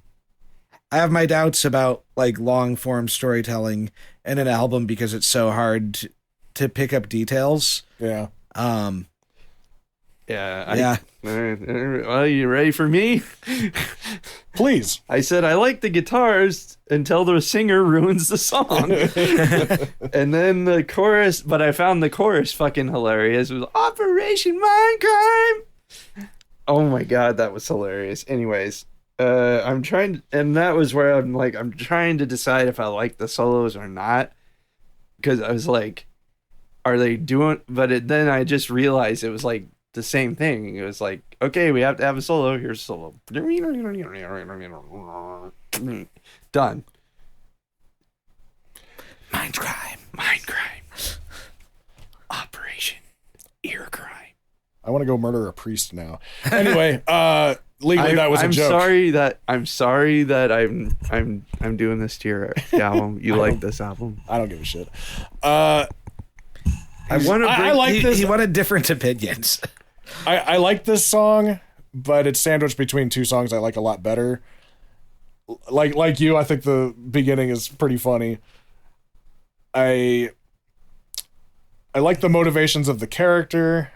doubts about like long form storytelling in an album because it's so hard to pick up details.
Yeah.
Yeah. Well, you ready for me?
Please.
I said I like the guitars until the singer ruins the song. And then the chorus, but I found the chorus fucking hilarious. It was Operation Mindcrime. Oh my god, that was hilarious. Anyways, and that was where I'm trying to decide if I like the solos or not. Because I was like, are they doing, then I just realized it was like the same thing. It was like, okay, we have to have a solo. Here's a solo. Done. Mindcrime. Operation Ear Crime.
I want to go murder a priest now. Anyway, legally that was a joke.
I'm sorry that I'm doing this to your album. You like this album?
I don't give a shit.
I like
this.
He wanted different opinions.
I like this song, but it's sandwiched between two songs I like a lot better. Like you, I think the beginning is pretty funny. I like the motivations of the character.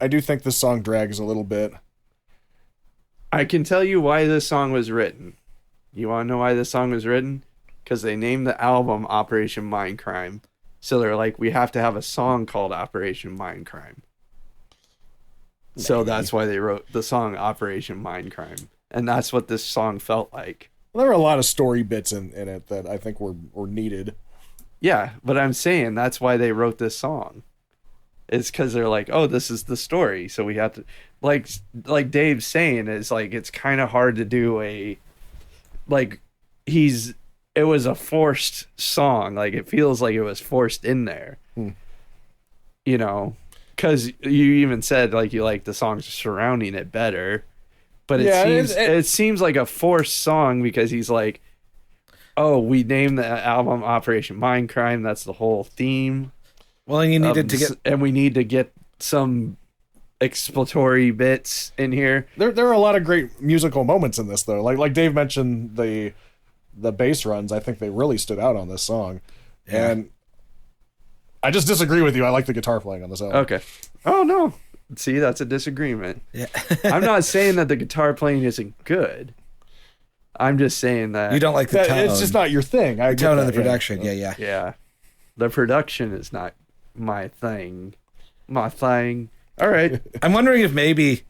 I do think this song drags a little bit.
I can tell you why this song was written. You want to know why this song was written? Because they named the album Operation Mindcrime. So they're like, we have to have a song called Operation Mindcrime. So that's why they wrote the song Operation Mindcrime. And that's what this song felt like.
Well, there were a lot of story bits in it that I think were needed.
Yeah, but I'm saying that's why they wrote this song. It's because they're like, oh, this is the story. So we have to, like Dave's saying, is like, it's kind of hard to do it was a forced song. Like, it feels like it was forced in there. You know? Because you even said like you like the songs surrounding it better, but it seems like a forced song because he's like, oh, we named the album Operation Mindcrime. That's the whole theme.
Well, and
we need to get some exploratory bits in here.
There are a lot of great musical moments in this though. Like Dave mentioned the bass runs. I think they really stood out on this song, and I just disagree with you. I like the guitar playing on this album.
Okay. Oh, no. See, that's a disagreement.
Yeah.
I'm not saying that the guitar playing isn't good. I'm just saying that...
You don't like the tone.
It's just not your thing.
The tone of the production. Yeah.
Yeah. The production is not my thing. My thing. All right.
I'm wondering if maybe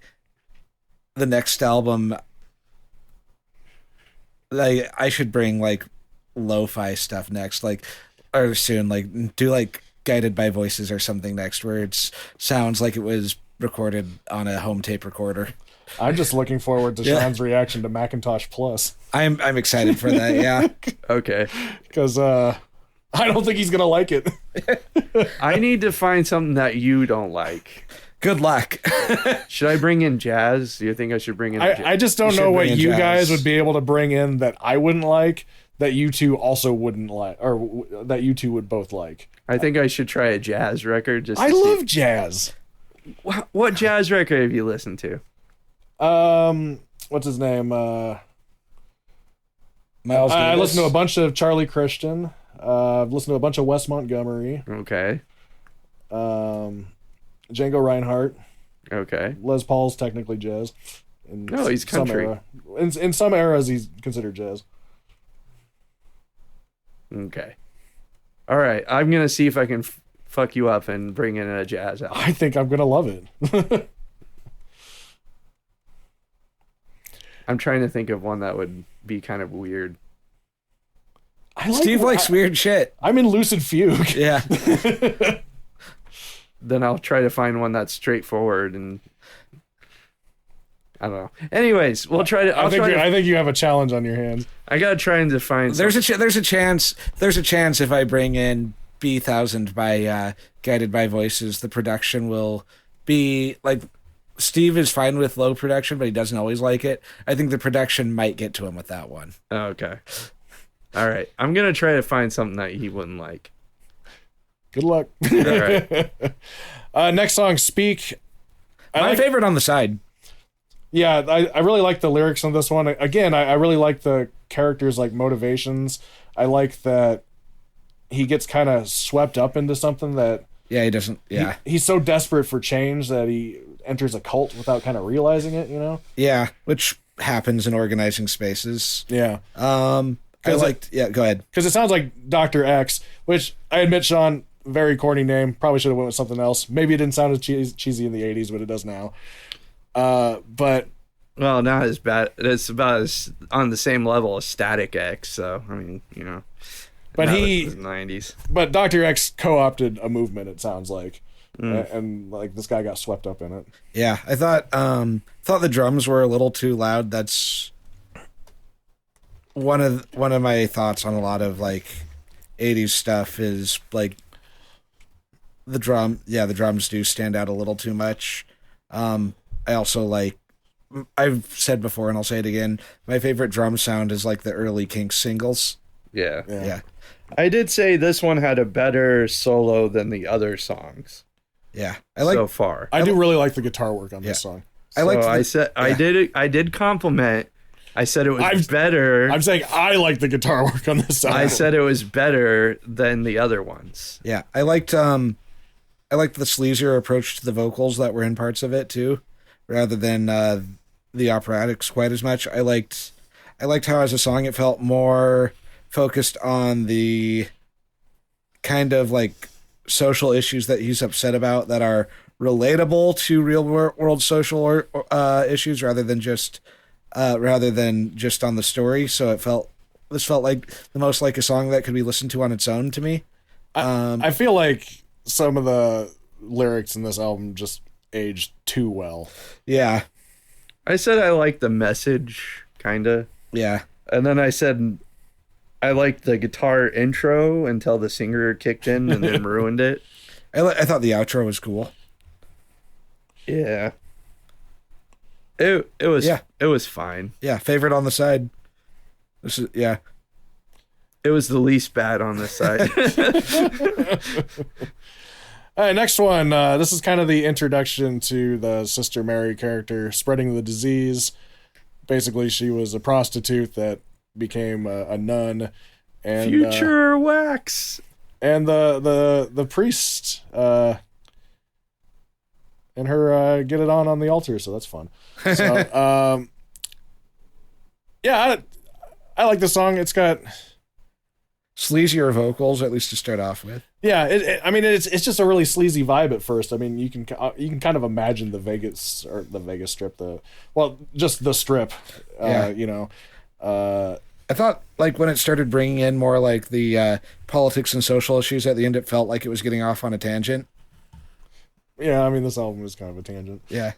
the next album... like I should bring like lo-fi stuff next. Like, or soon. Like, do like Guided by Voices or something next where it sounds like it was recorded on a home tape recorder.
I'm just looking forward to Sean's reaction to Macintosh Plus.
I'm excited for that. Yeah.
Okay.
Because I don't think he's gonna like it.
I need to find something that you don't like.
Good luck.
Should I bring in jazz? Do you think I should bring in?
I just don't know what you guys would be able to bring in that I wouldn't like, that you two also wouldn't like, or that you two would both like.
I think I should try a jazz record.
I love jazz.
What jazz record have you listened to?
What's his name?
Miles
I
Davis.
listened to a bunch of Charlie Christian. I've listened to a bunch of Wes Montgomery.
Okay.
Django Reinhardt.
Okay.
Les Paul's technically jazz.
No, he's country.
In some eras, he's considered jazz.
Okay. All right. I'm going to see if I can fuck you up and bring in a jazz album.
I think I'm going to love it.
I'm trying to think of one that would be kind of weird.
Steve likes weird shit.
I'm in Lucid Fugue.
Yeah.
Then I'll try to find one that's straightforward and I don't know. Anyways, we'll try to.
I think you have a challenge on your hands.
I gotta try and define.
There's a chance if I bring in B1000 by Guided by Voices, the production will be like. Steve is fine with low production, but he doesn't always like it. I think the production might get to him with that one.
Okay. All right. I'm gonna try to find something that he wouldn't like.
Good luck.
All right.
Next song, Speak.
My favorite on the side.
Yeah, I really like the lyrics on this one. Again, I really like the characters' like motivations. I like that he gets kind of swept up into something that.
Yeah, he doesn't. Yeah,
he's so desperate for change that he enters a cult without kind of realizing it. You know.
Yeah, which happens in organizing spaces.
Yeah.
Go ahead.
Because it sounds like Dr. X, which I admit, Sean, very corny name. Probably should have went with something else. Maybe it didn't sound as cheesy in the 80s, but it does now. But
well, not as bad. It's about as on the same level as Static X. So I mean, you know,
but
he was 90s.
But Dr. X co-opted a movement. It sounds like, and like this guy got swept up in it.
Yeah, I thought the drums were a little too loud. That's one of my thoughts on a lot of like 80s stuff is like the drums do stand out a little too much. I also like, I've said before and I'll say it again, my favorite drum sound is like the early Kinks singles.
Yeah. I did say this one had a better solo than the other songs.
Yeah.
So far.
I do really like the guitar work on this song.
I did compliment. I said it was better.
I'm saying I like the guitar work on this song.
I said it was better than the other ones.
Yeah. I liked the sleazier approach to the vocals that were in parts of it too, rather than the operatics quite as much. I liked how as a song it felt more focused on the kind of like social issues that he's upset about that are relatable to real world social issues rather than just on the story. So this felt like the most like a song that could be listened to on its own to me.
I feel like some of the lyrics in this album just aged too well.
Yeah.
I said I liked the message, kind of.
Yeah.
And then I said I liked the guitar intro until the singer kicked in and then ruined it.
I thought the outro was cool.
Yeah. It was fine.
Yeah, favorite on the side.
It was the least bad on this side.
All right, next one. This is kind of the introduction to the Sister Mary character spreading the disease. Basically, she was a prostitute that became a nun, and
future wax,
and the priest and her get it on the altar. So that's fun. So yeah, I like the song. It's got
sleazier vocals, at least to start off with.
Yeah, it's just a really sleazy vibe at first. I mean, you can kind of imagine the Vegas Strip, just the Strip. You know,
I thought like when it started bringing in more like the politics and social issues at the end, it felt like it was getting off on a tangent.
Yeah, I mean, this album is kind of a tangent.
Yeah.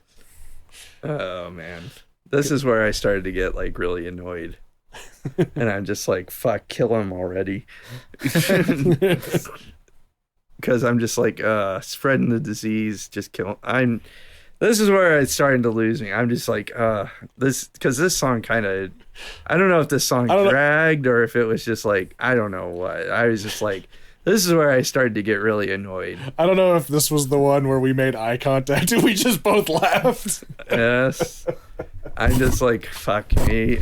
Oh man, this is where I started to get like really annoyed. And I'm just like, fuck, kill him already. Because I'm just like, spreading the disease, just kill him. This is where it's starting to lose me. I'm just like, because this song kind of, I don't know if this song dragged or if it was just like, I don't know what. I was just like, this is where I started to get really annoyed.
I don't know if this was the one where we made eye contact and we just both laughed.
Yes. I'm just like, fuck me.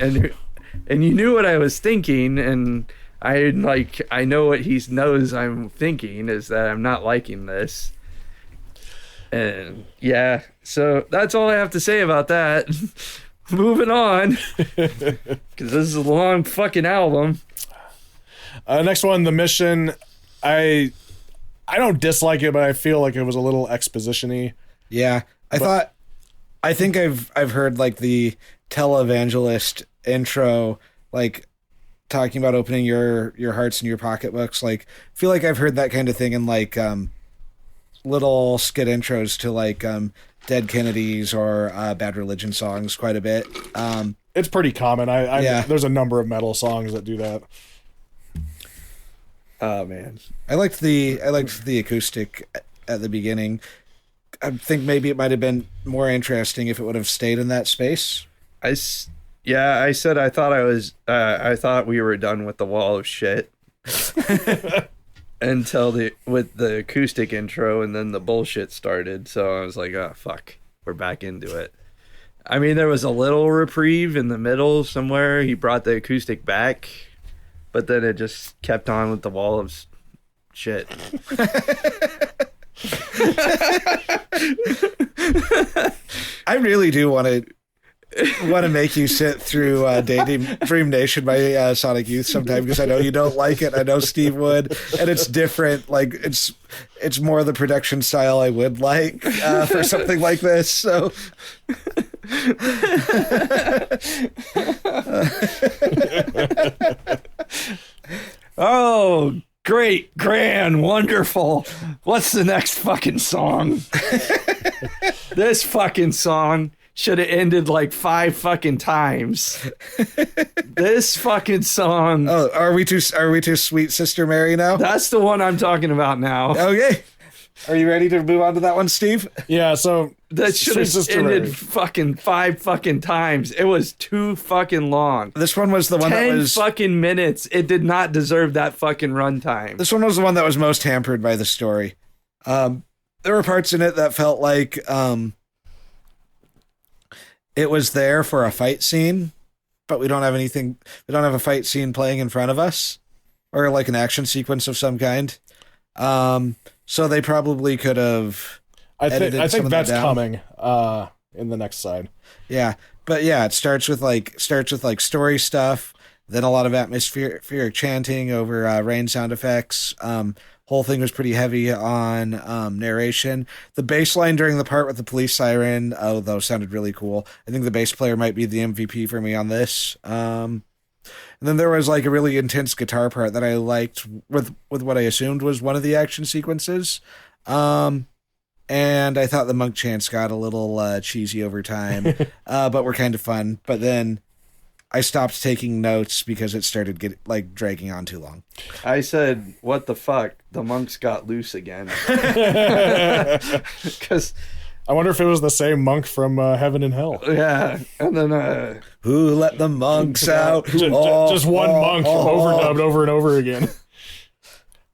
And you knew what I was thinking, and I know what he knows I'm thinking is that I'm not liking this. And yeah, so that's all I have to say about that. Moving on, because this is a long fucking album.
Next one, The Mission. I don't dislike it, but I feel like it was a little exposition-y.
Yeah, I think I've heard like the televangelist intro, like talking about opening your hearts and your pocketbooks. Like, I feel like I've heard that kind of thing in like little skit intros to like Dead Kennedys or Bad Religion songs quite a bit.
It's pretty common.
Yeah.
There's a number of metal songs that do that.
Oh man,
I liked the acoustic at the beginning. I think maybe it might have been more interesting if it would have stayed in that space.
I said I thought we were done with the wall of shit until with the acoustic intro, and then the bullshit started. So I was like, oh fuck, we're back into it. I mean, there was a little reprieve in the middle somewhere. He brought the acoustic back, but then it just kept on with the wall of shit.
I really do want to make you sit through Daydream Dream Nation by Sonic Youth sometime, because I know you don't like it. I know Steve would, and it's different. Like it's more the production style I would like for something like this. So.
Oh, great, grand, wonderful. What's the next fucking song? This fucking song should have ended like 5 fucking times. This fucking song.
Oh, are we too Sweet Sister Mary now?
That's the one I'm talking about now.
Okay. Are you ready to move on to that one, Steve?
Yeah, so
That should have ended
Mary.
fucking 5 fucking times. It was too fucking long.
This one was the one
10
that was
fucking minutes. It did not deserve that fucking runtime.
This one was the one that was most hampered by the story. There were parts in it that felt like it was there for a fight scene, but we don't have a fight scene playing in front of us, or like an action sequence of some kind. So they probably could have.
I think that's
down.
coming in the next side.
Yeah, but yeah, it starts with like story stuff, then a lot of atmospheric chanting over rain sound effects. Whole thing was pretty heavy on narration. The bass line during the part with the police siren, though, sounded really cool. I think the bass player might be the MVP for me on this. And then there was like a really intense guitar part that I liked with what I assumed was one of the action sequences. And I thought the monk chants got a little cheesy over time, but were kind of fun. But then I stopped taking notes because it started dragging on too long.
I said, what the fuck? The monks got loose again. Because
I wonder if it was the same monk from Heaven and Hell.
yeah, and then
Who let the monks out?
Just one monk overdubbed over and over again.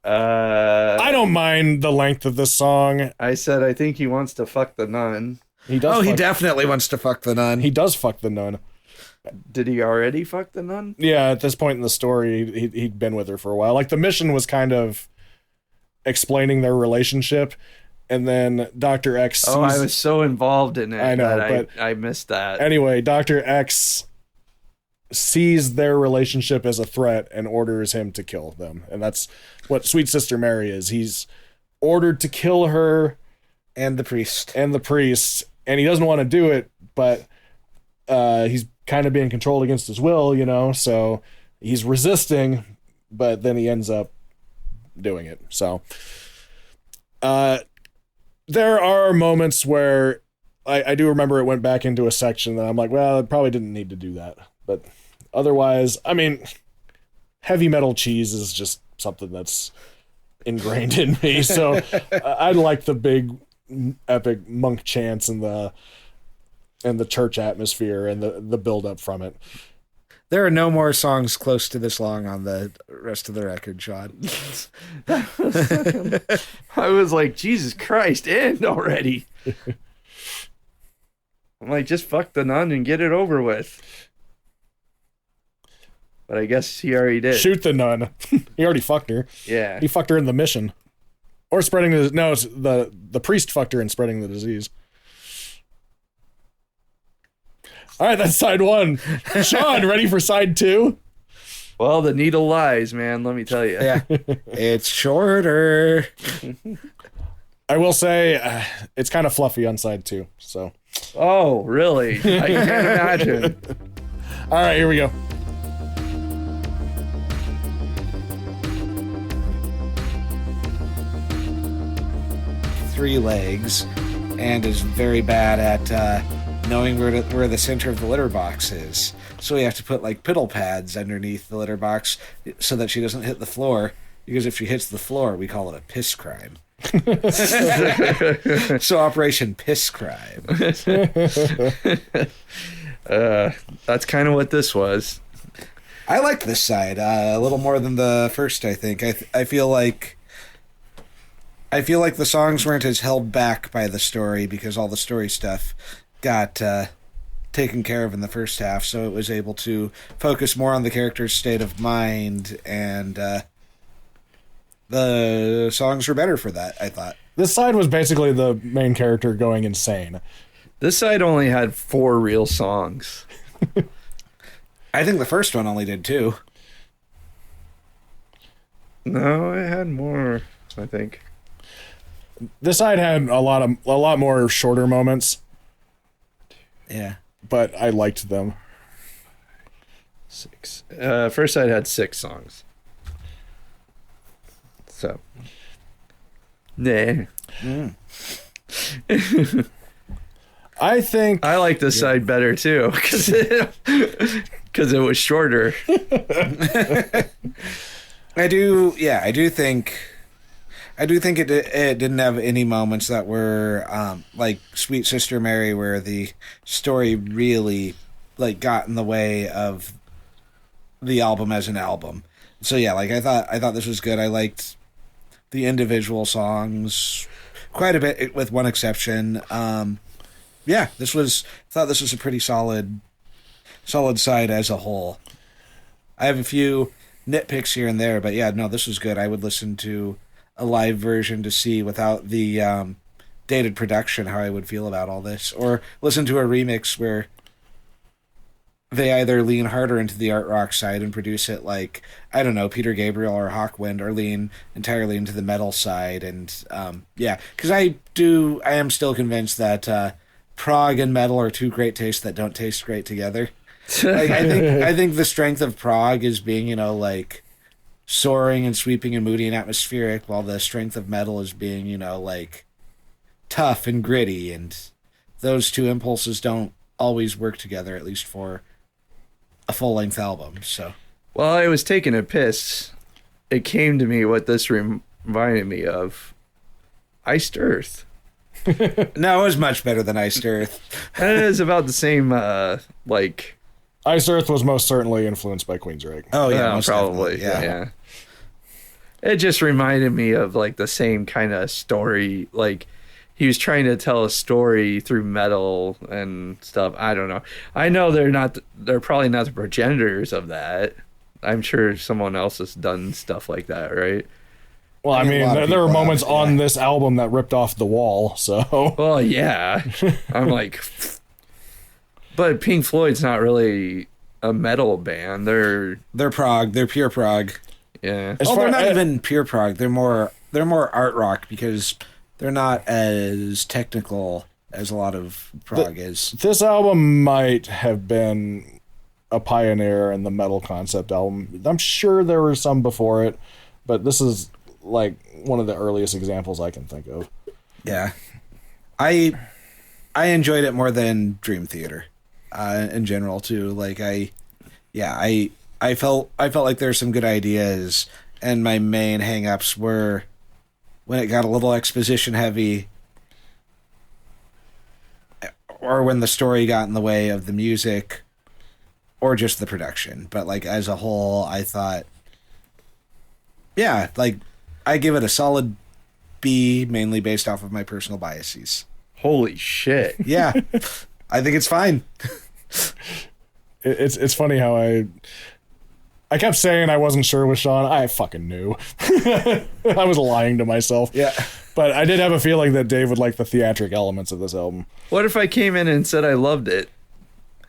I don't mind the length of this song.
I said I think he wants to fuck the nun.
He does.
He definitely wants to fuck the nun.
He does fuck the nun.
Did he already fuck the nun?
Yeah, at this point in the story, he'd been with her for a while. Like, the mission was kind of explaining their relationship, and then Dr. X sees...
Oh, I was so involved in it.
I know,
that I missed that.
Anyway, Dr. X sees their relationship as a threat and orders him to kill them. And that's what Sweet Sister Mary is. He's ordered to kill her
and the priest.
And he doesn't want to do it, but he's kind of being controlled against his will, so he's resisting, but then he ends up doing it. So there are moments where I do remember it went back into a section that I'm like, well, it probably didn't need to do that. But otherwise, I mean, heavy metal cheese is just something that's ingrained in me. So I like the big epic monk chants and the church atmosphere and the build up from it.
There are no more songs close to this long on the rest of the record, Sean.
I was like, Jesus Christ, end already. I'm like, just fuck the nun and get it over with. But I guess he already did.
Shoot the nun. He already fucked her.
Yeah.
He fucked her in the mission. Or spreading the no, it's the priest fucked her and spreading the disease. All right, that's side one. Sean, ready for side two?
Well, the needle lies, man. Let me tell you.
Yeah, it's shorter.
I will say it's kind of fluffy on side two. So.
Oh, really? I can't imagine.
All right, here we go.
Three legs, and is very bad at knowing where the center of the litter box is. So we have to put like piddle pads underneath the litter box so that she doesn't hit the floor. Because if she hits the floor, we call it a piss crime. So Operation Piss Crime.
That's kind of what this was.
I liked this side a little more than the first. I think I feel like the songs weren't as held back by the story because all the story stuff got taken care of in the first half, so it was able to focus more on the character's state of mind, and the songs were better for that, I thought.
This side was basically the main character going insane.
This side only had 4 real songs.
I think the first one only did 2.
No, it had more, I think.
This side had a lot more shorter moments.
Yeah.
But I liked them.
6. First side had 6 songs. So. Nah.
I think
I like this side better too, because it was shorter.
I do think it didn't have any moments that were like Sweet Sister Mary, where the story really like got in the way of the album as an album. So yeah, like I thought this was good. I liked the individual songs quite a bit, with one exception. Yeah, I thought this was a pretty solid side as a whole. I have a few nitpicks here and there, but yeah, no, this was good. I would listen to a live version to see, without the dated production, how I would feel about all this, or listen to a remix where they either lean harder into the art rock side and produce it like, I don't know, Peter Gabriel or Hawkwind, or lean entirely into the metal side. And yeah, because I am still convinced that prog and metal are two great tastes that don't taste great together. Like, I think the strength of prog is being, like soaring and sweeping and moody and atmospheric, while the strength of metal is being, like tough and gritty, and those two impulses don't always work together, at least for a full-length album. So
while I was taking a piss, it came to me what this reminded me of: Iced Earth.
No, it was much better than Iced Earth.
And it is about the same, like...
Iced Earth was most certainly influenced by Queensrÿche.
Oh, yeah,
probably. Yeah. It just reminded me of, like, the same kind of story. Like, he was trying to tell a story through metal and stuff. I don't know. I know they're probably not the progenitors of that. I'm sure someone else has done stuff like that, right?
Well, I mean, there were moments on this album that ripped off the wall, so...
Well, yeah. I'm like... But Pink Floyd's not really a metal band. They're
prog. They're pure prog.
Yeah.
They're not even pure prog. They're more art rock, because they're not as technical as a lot of prog is.
This album might have been a pioneer in the metal concept album. I'm sure there were some before it, but this is like one of the earliest examples I can think of.
Yeah. I enjoyed it more than Dream Theater in general too. Like I felt like there's some good ideas, and my main hang-ups were when it got a little exposition heavy, or when the story got in the way of the music, or just the production. But like as a whole, I thought, yeah, like I give it a solid B, mainly based off of my personal biases.
Holy shit.
Yeah. I think it's fine.
It's funny how I kept saying I wasn't sure with Sean. I fucking knew. I was lying to myself.
Yeah.
But I did have a feeling that Dave would like the theatric elements of this album.
What if I came in and said I loved it?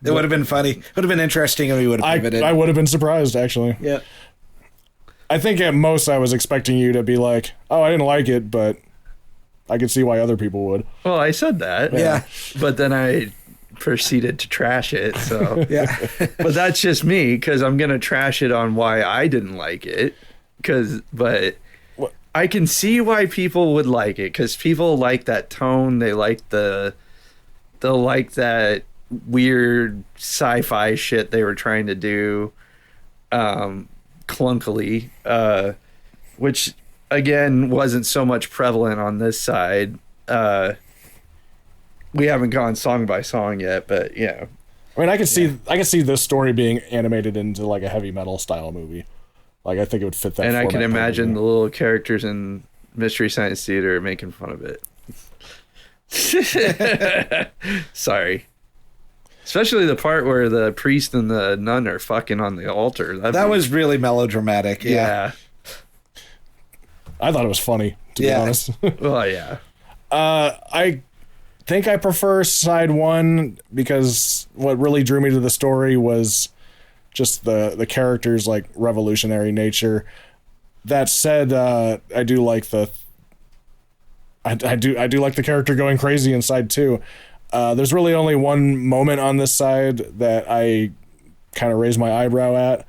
It would have been funny. It would have been interesting if we would have pivoted.
I would have been surprised, actually.
Yeah.
I think at most I was expecting you to be like, oh, I didn't like it, but I could see why other people would.
Well, I said that.
Yeah.
But then I proceeded to trash it. So,
Yeah.
but that's just me because I'm gonna trash it on why I didn't like it. But I can see why people would like it because people like that tone. They like they'll like that weird sci-fi shit they were trying to do, clunkily, which again wasn't so much prevalent on this side. We haven't gone song by song yet, but yeah.
I mean, I could see this story being animated into like a heavy metal style movie. Like I think it would fit that.
And I can
format
imagine the
perfectly.
little characters in Mystery Science Theater making fun of it. Sorry. Especially the part where the priest and the nun are fucking on the altar.
That was really melodramatic. Yeah.
I thought it was funny, to be honest.
Well, yeah.
I think I prefer side one because what really drew me to the story was just the characters' like revolutionary nature. That said, I do like I do like the character going crazy in side two. There's really only one moment on this side that I kind of raise my eyebrow at,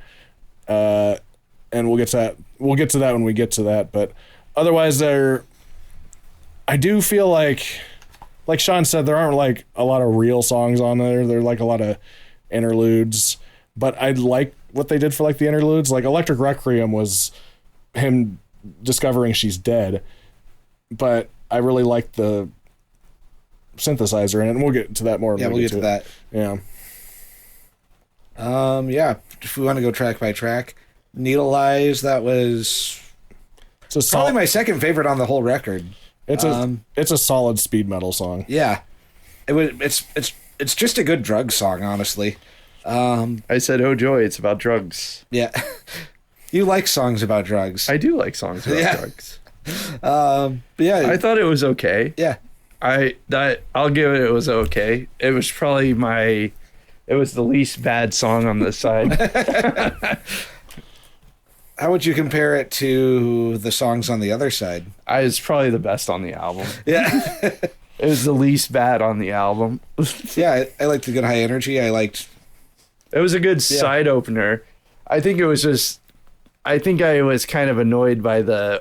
and we'll get to that. We'll get to that when we get to that. But otherwise, I do feel like Sean said, there aren't like a lot of real songs on there. They're like a lot of interludes. But I like what they did for like the interludes. Like Electric Requiem was him discovering she's dead, but I really like the synthesizer in it, and we'll get to that more.
Yeah, we'll get to that.
Yeah.
Yeah. If we want to go track by track, Needle Eyes, that was probably my second favorite on the whole record.
It's a solid speed metal song.
Yeah. It's just a good drug song, honestly.
I said, oh joy, it's about drugs.
Yeah. You like songs about drugs.
I do like songs about drugs.
But yeah.
I thought it was okay.
Yeah.
I'll give it was okay. It was probably it was the least bad song on this side.
How would you compare it to the songs on the other side?
It's probably the best on the album.
Yeah.
It was the least bad on the album.
Yeah, I liked the good high energy. It
was a good side opener. I think I was kind of annoyed by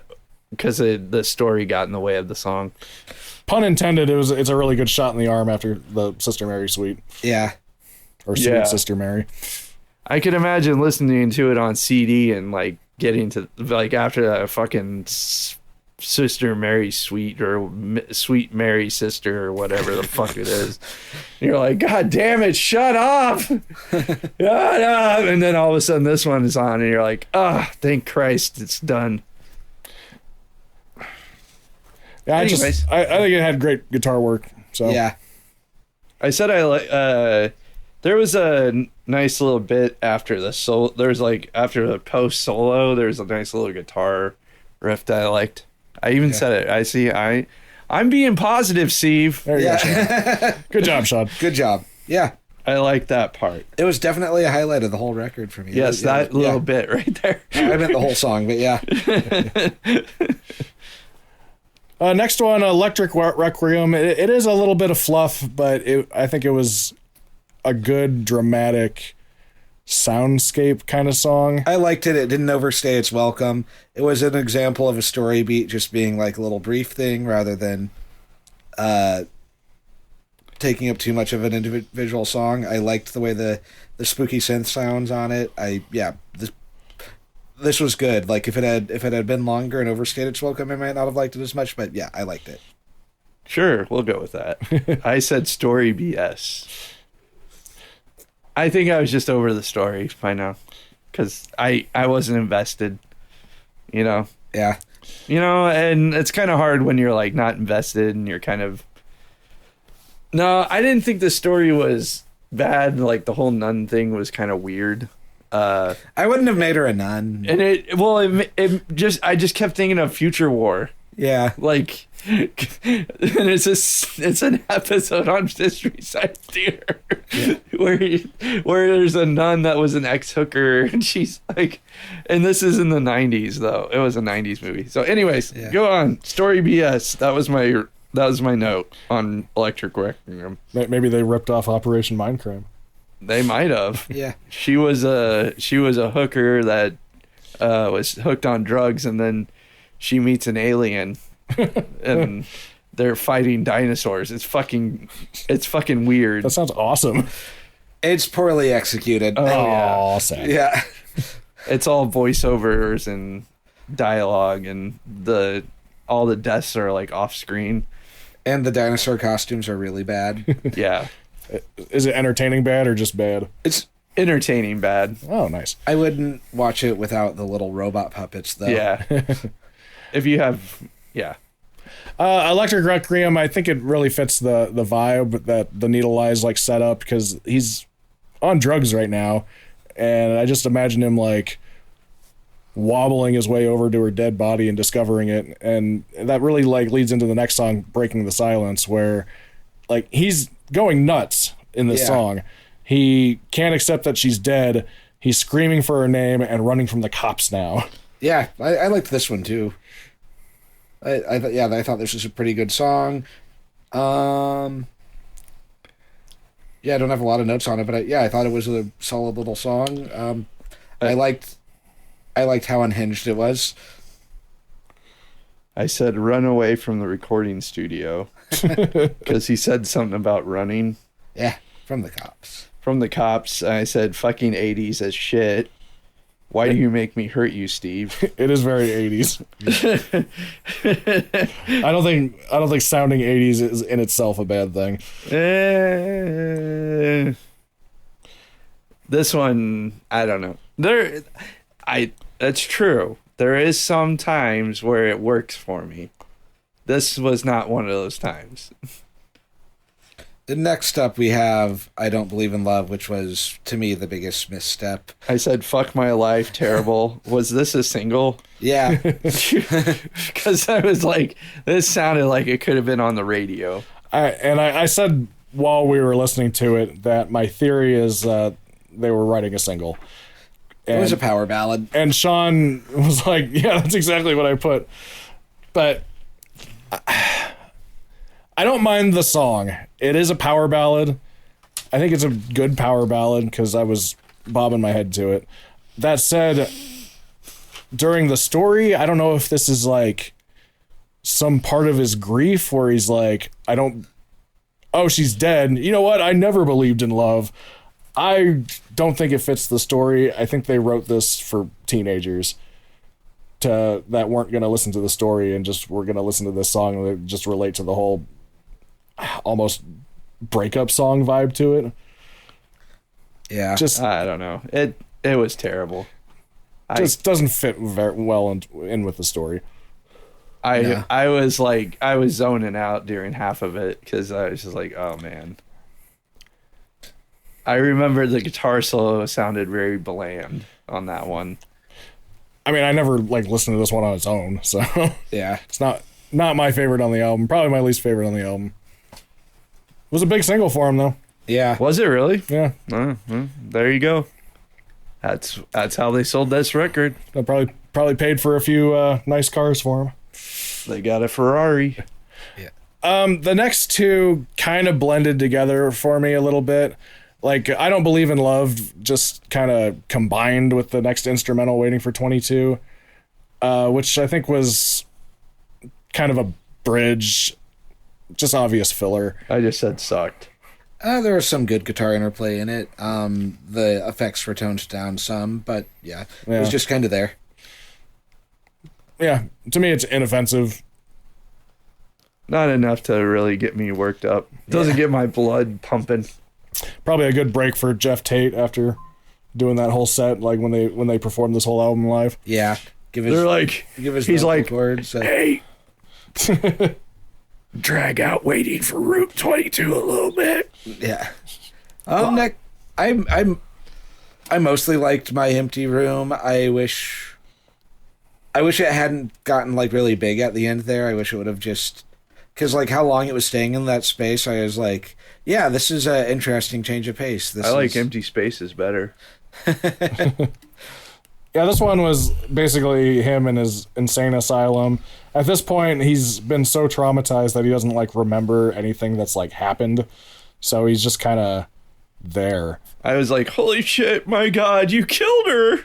because the story got in the way of the song.
Pun intended. It's a really good shot in the arm after the Sister Mary suite.
Yeah.
Or Sweet Sister Mary. I
could imagine listening to it on CD and like getting to like after that fucking Sister Mary suite or Sweet Mary Sister or whatever the fuck it is. You're like, God damn it, shut up. Shut up. And then all of a sudden this one is on and you're like, thank Christ it's done.
Yeah, I think it had great guitar work. So
yeah.
I said there was a nice little bit after the solo. There's like after the post solo, there's a nice little guitar riff that I liked. I even said it. I'm being positive, Steve.
There you go, Sean. Good job, Sean.
Good job. Yeah.
I like that part.
It was definitely a highlight of the whole record for me.
Yes, that little bit right there.
I meant the whole song, but yeah.
Next one, Electric Requiem. It is a little bit of fluff, but I think it was a good dramatic soundscape kind of song.
I liked it. It didn't overstay its welcome. It was an example of a story beat just being like a little brief thing rather than taking up too much of an individual song. I liked the way the spooky synth sounds on it. This was good. Like if it had been longer and overstayed its welcome, I might not have liked it as much, but yeah, I liked it.
Sure, we'll go with that. I said story BS. I think I was just over the story by now because I wasn't invested, you know?
Yeah.
You know, and it's kind of hard when you're like not invested and you're kind of... No, I didn't think the story was bad. Like the whole nun thing was kind of weird.
I wouldn't have made her a nun.
And I just kept thinking of Future War.
Yeah.
Like, and it's an episode on Mystery Science Theater where there's a nun that was an ex-hooker, and she's like, and this is in the 90s though. It was a 90s movie. So anyways, Go on. Story BS. That was my note on Electric Requiem.
Maybe they ripped off Operation Mindcrime.
They might have.
Yeah.
She was a hooker that was hooked on drugs, and then she meets an alien and they're fighting dinosaurs. It's fucking weird.
That sounds awesome.
It's poorly executed.
Oh, sad.
Yeah.
It's all voiceovers and dialogue, and all the deaths are like off screen.
And the dinosaur costumes are really bad.
Yeah.
Is it entertaining bad or just bad?
It's
entertaining bad.
Oh, nice.
I wouldn't watch it without the little robot puppets, though.
Yeah. If you have, yeah.
Electric Requiem, I think it really fits the vibe that the Needle Eyes like set up, because he's on drugs right now, and I just imagine him like wobbling his way over to her dead body and discovering it, and that really like leads into the next song, Breaking the Silence, where like he's going nuts in this song. He can't accept that she's dead. He's screaming for her name and running from the cops now.
Yeah, I liked this one too. I thought this was a pretty good song. I don't have a lot of notes on it, but I thought it was a solid little song. I liked how unhinged it was.
I said run away from the recording studio because he said something about running.
Yeah, from the cops.
From the cops. I said fucking 80s as shit. Why do you make me hurt you, Steve?
It is very 80s. I don't think sounding 80s is in itself a bad thing.
This one, I don't know. That's true. There is some times where it works for me. This was not one of those times.
Next up, we have I Don't Believe in Love, which was, to me, the biggest misstep.
I said, fuck my life, terrible. Was this a single?
Yeah.
Because I was like, this sounded like it could have been on the radio.
I said while we were listening to it that my theory is they were writing a single.
It was a power ballad.
And Sean was like, yeah, that's exactly what I put. But I don't mind the song. It is a power ballad. I think it's a good power ballad because I was bobbing my head to it. That said, during the story, I don't know if this is like some part of his grief where he's like, oh, she's dead. You know what? I never believed in love. I don't think it fits the story. I think they wrote this for teenagers that weren't going to listen to the story and just were going to listen to this song and just relate to the whole almost breakup song vibe to it.
Yeah.
Just
I don't know. It was terrible.
Just doesn't fit very well in with the story.
I was like, I was zoning out during half of it because I was just like, oh man. I remember the guitar solo sounded very bland on that one.
I mean, I never like listened to this one on its own, so
yeah,
it's not my favorite on the album. Probably my least favorite on the album. It was a big single for him, though.
Yeah, was it really?
Yeah.
Well, there you go. That's how they sold this record.
They probably paid for a few nice cars for him.
They got a Ferrari.
Yeah.
The next two kind of blended together for me a little bit. Like, I Don't Believe in Love just kind of combined with the next instrumental, Waiting for 22, which I think was kind of a bridge, just obvious filler.
I just said sucked.
There was some good guitar interplay in it. The effects were toned down some, but yeah, it was just kind of there.
Yeah, to me it's inoffensive.
Not enough to really get me worked up. Doesn't get my blood pumping.
Probably a good break for Jeff Tate after doing that whole set, like when they performed this whole album live.
Yeah,
he's like,
chords,
hey, drag out Waiting for Route 22 a little bit.
Yeah. Nick, I mostly liked My Empty Room. I wish it hadn't gotten like really big at the end there. I wish it would have just, because like how long it was staying in that space, I was like, yeah, this is an interesting change of pace.
I like Empty Spaces better.
Yeah, this one was basically him in his insane asylum. At this point, he's been so traumatized that he doesn't like remember anything that's like happened. So he's just kind of there.
I was like, holy shit, my God, you killed her.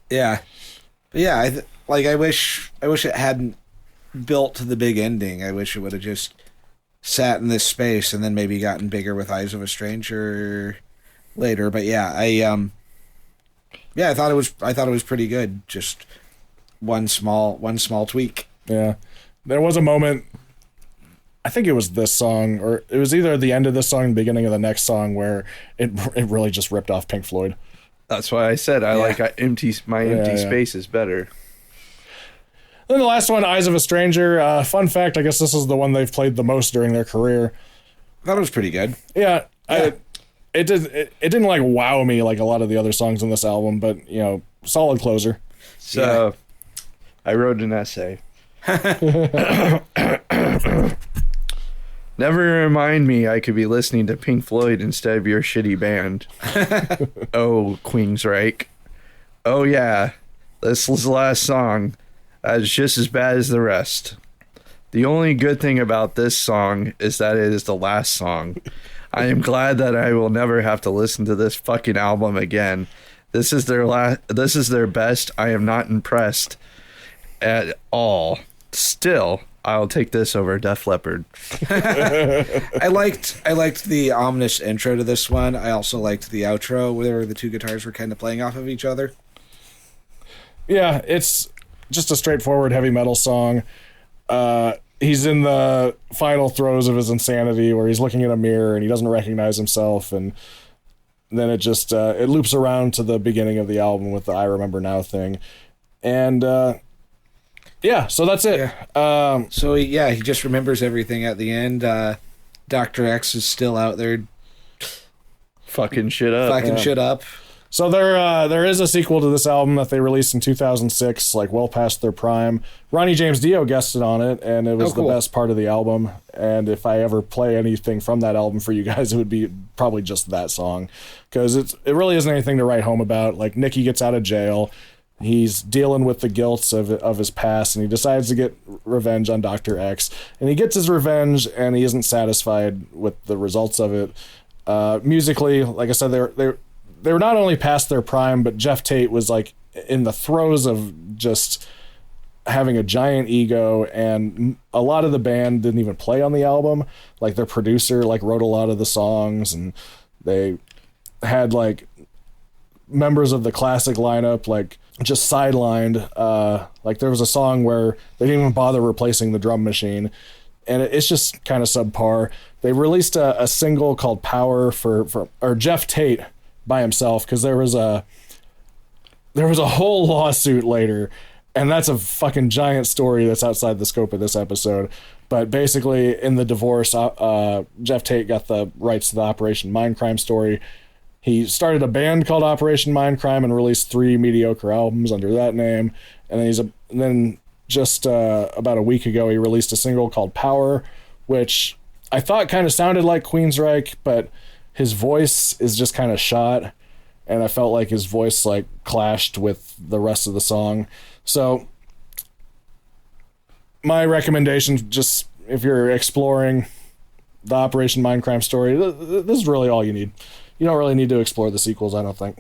Yeah. But yeah, I wish it hadn't built to the big ending. I wish it would have just sat in this space and then maybe gotten bigger with Eyes of a Stranger later. But yeah, I thought it was pretty good. Just one small tweak.
Yeah. There was a moment, I think it was this song, or it was either the end of this song, the beginning of the next song, where it really just ripped off Pink Floyd.
That's why I said I like Empty Spaces better.
Then the last one, Eyes of a Stranger. Fun fact, I guess this is the one they've played the most during their career.
That was pretty good.
Yeah. It didn't like wow me like a lot of the other songs on this album, but solid closer.
So I wrote an essay. Never remind me I could be listening to Pink Floyd instead of your shitty band. Oh, Queensryche. Oh yeah, this was the last song. It's just as bad as the rest. The only good thing about this song is that it is the last song. I am glad that I will never have to listen to this fucking album again. This is their best. I am not impressed at all. Still, I'll take this over Def Leppard.
I liked the ominous intro to this one. I also liked the outro where the two guitars were kind of playing off of each other.
Yeah, it's just a straightforward heavy metal song. He's in the final throes of his insanity where he's looking in a mirror and he doesn't recognize himself, and then it just it loops around to the beginning of the album with the I Remember Now thing. And yeah, so that's it.
Yeah. He just remembers everything at the end. Dr. X is still out there
fucking shit up.
So there is a sequel to this album that they released in 2006, like well past their prime. Ronnie James Dio guested on it, and it was the best part of the album. And if I ever play anything from that album for you guys, it would be probably just that song, because it really isn't anything to write home about. Like, Nicky gets out of jail, he's dealing with the guilt of his past, and he decides to get revenge on Dr. X, and he gets his revenge, and he isn't satisfied with the results of it. Musically, like I said, they were not only past their prime, but Jeff Tate was like in the throes of just having a giant ego, and a lot of the band didn't even play on the album. Like, their producer like wrote a lot of the songs, and they had like members of the classic lineup like just sidelined. Like, there was a song where they didn't even bother replacing the drum machine, and it's just kind of subpar. They released a single called Power for Jeff Tate by himself, because there was a whole lawsuit later, and that's a fucking giant story that's outside the scope of this episode. But basically, in the divorce, Jeff Tate got the rights to the Operation Mindcrime story. He started a band called Operation Mindcrime and released 3 mediocre albums under that name. And then just about a week ago, he released a single called Power, which I thought kind of sounded like Queensryche, but his voice is just kind of shot, and I felt like his voice like clashed with the rest of the song. So my recommendation, just if you're exploring the Operation Mindcrime story, this is really all you need. You don't really need to explore the sequels, I don't think.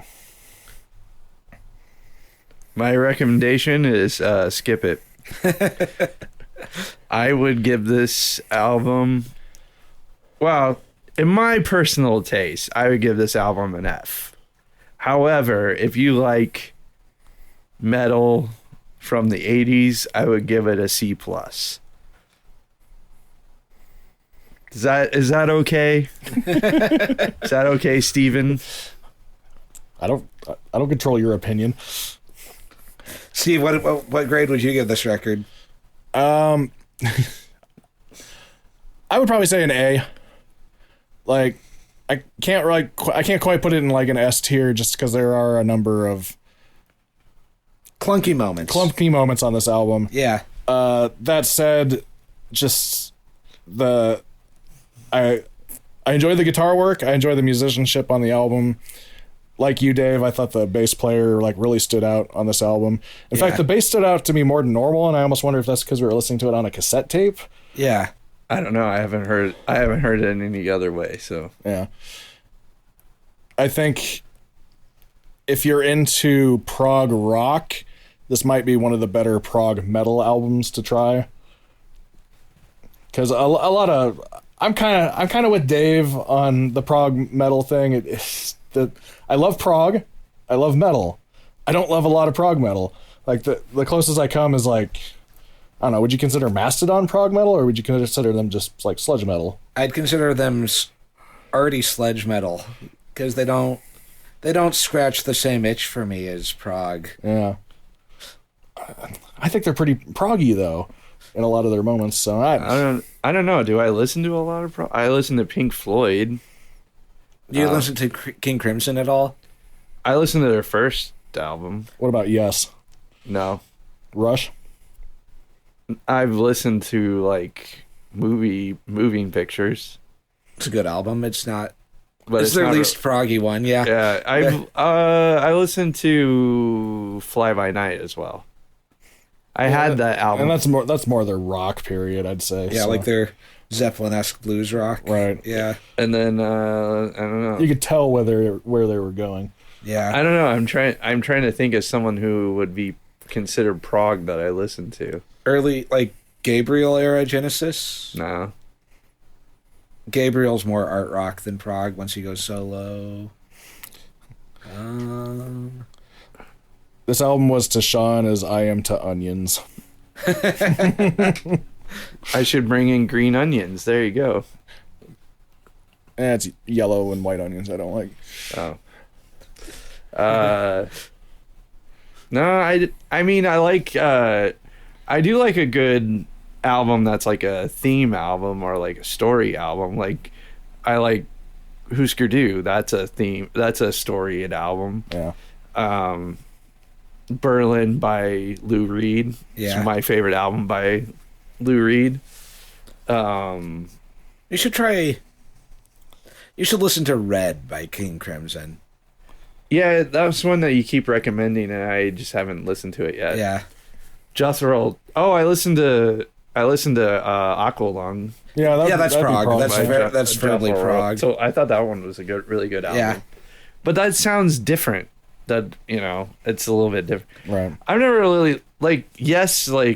My recommendation is skip it. I would give this album, well, in my personal taste, I would give this album an F. However, if you like metal from the 80s, I would give it a C+. Is that okay? Is that okay, Steven?
I don't control your opinion.
Steve, what grade would you give this record?
I would probably say an A. Like, I can't quite put it in like an S tier just because there are a number of
Clunky moments
on this album.
Yeah.
That said, just I enjoy the guitar work. I enjoy the musicianship on the album. Like you, Dave, I thought the bass player like really stood out on this album. In fact, the bass stood out to me more than normal, and I almost wonder if that's because we were listening to it on a cassette tape.
Yeah.
I don't know. I haven't heard it in any other way. So
yeah, I think if you're into prog rock, this might be one of the better prog metal albums to try. Because a lot of I'm kind of with Dave on the prog metal thing. I love prog, I love metal. I don't love a lot of prog metal. Like the closest I come is like, I don't know. Would you consider Mastodon prog metal, or would you consider them just like sludge metal?
I'd consider them arty sludge metal because they don't scratch the same itch for me as prog.
Yeah, I think they're pretty proggy though in a lot of their moments. So I
don't know. Do I listen to a lot of prog? I listen to Pink Floyd.
Do you listen to King Crimson at all?
I listened to their first album.
What about Yes?
No.
Rush?
I've listened to like moving pictures.
It's a good album. It's not,
but
it's their least proggy one. Yeah.
Yeah. I listened to Fly By Night as well. I had that album,
and that's more their rock period, I'd say.
Yeah, so. Like their Zeppelin-esque blues rock.
Right.
Yeah.
And then I don't know.
You could tell where they were going.
Yeah.
I don't know. I'm trying to think of someone who would be considered prog that I listened to.
Early like Gabriel era Genesis?
No.
Gabriel's more art rock than prog once he goes solo.
This album was to Sean as I am to onions.
I should bring in green onions. There you go.
It's yellow and white onions I don't like.
Oh. No, I mean I like I do like a good album that's like a theme album or like a story album. Like I like Husker Du. That's a theme. That's a storied album.
Yeah.
Berlin by Lou Reed.
Yeah.
It's my favorite album by Lou Reed.
You should listen to Red by King Crimson.
Yeah, that's one that you keep recommending, and I just haven't listened to it yet.
Yeah.
Jothro. Oh, I listened to Aqualung.
Yeah,
that's prog. That's firmly prog.
So I thought that one was a really good album.
Yeah.
But that sounds different. That it's a little bit different.
Right.
I've never really Yes, I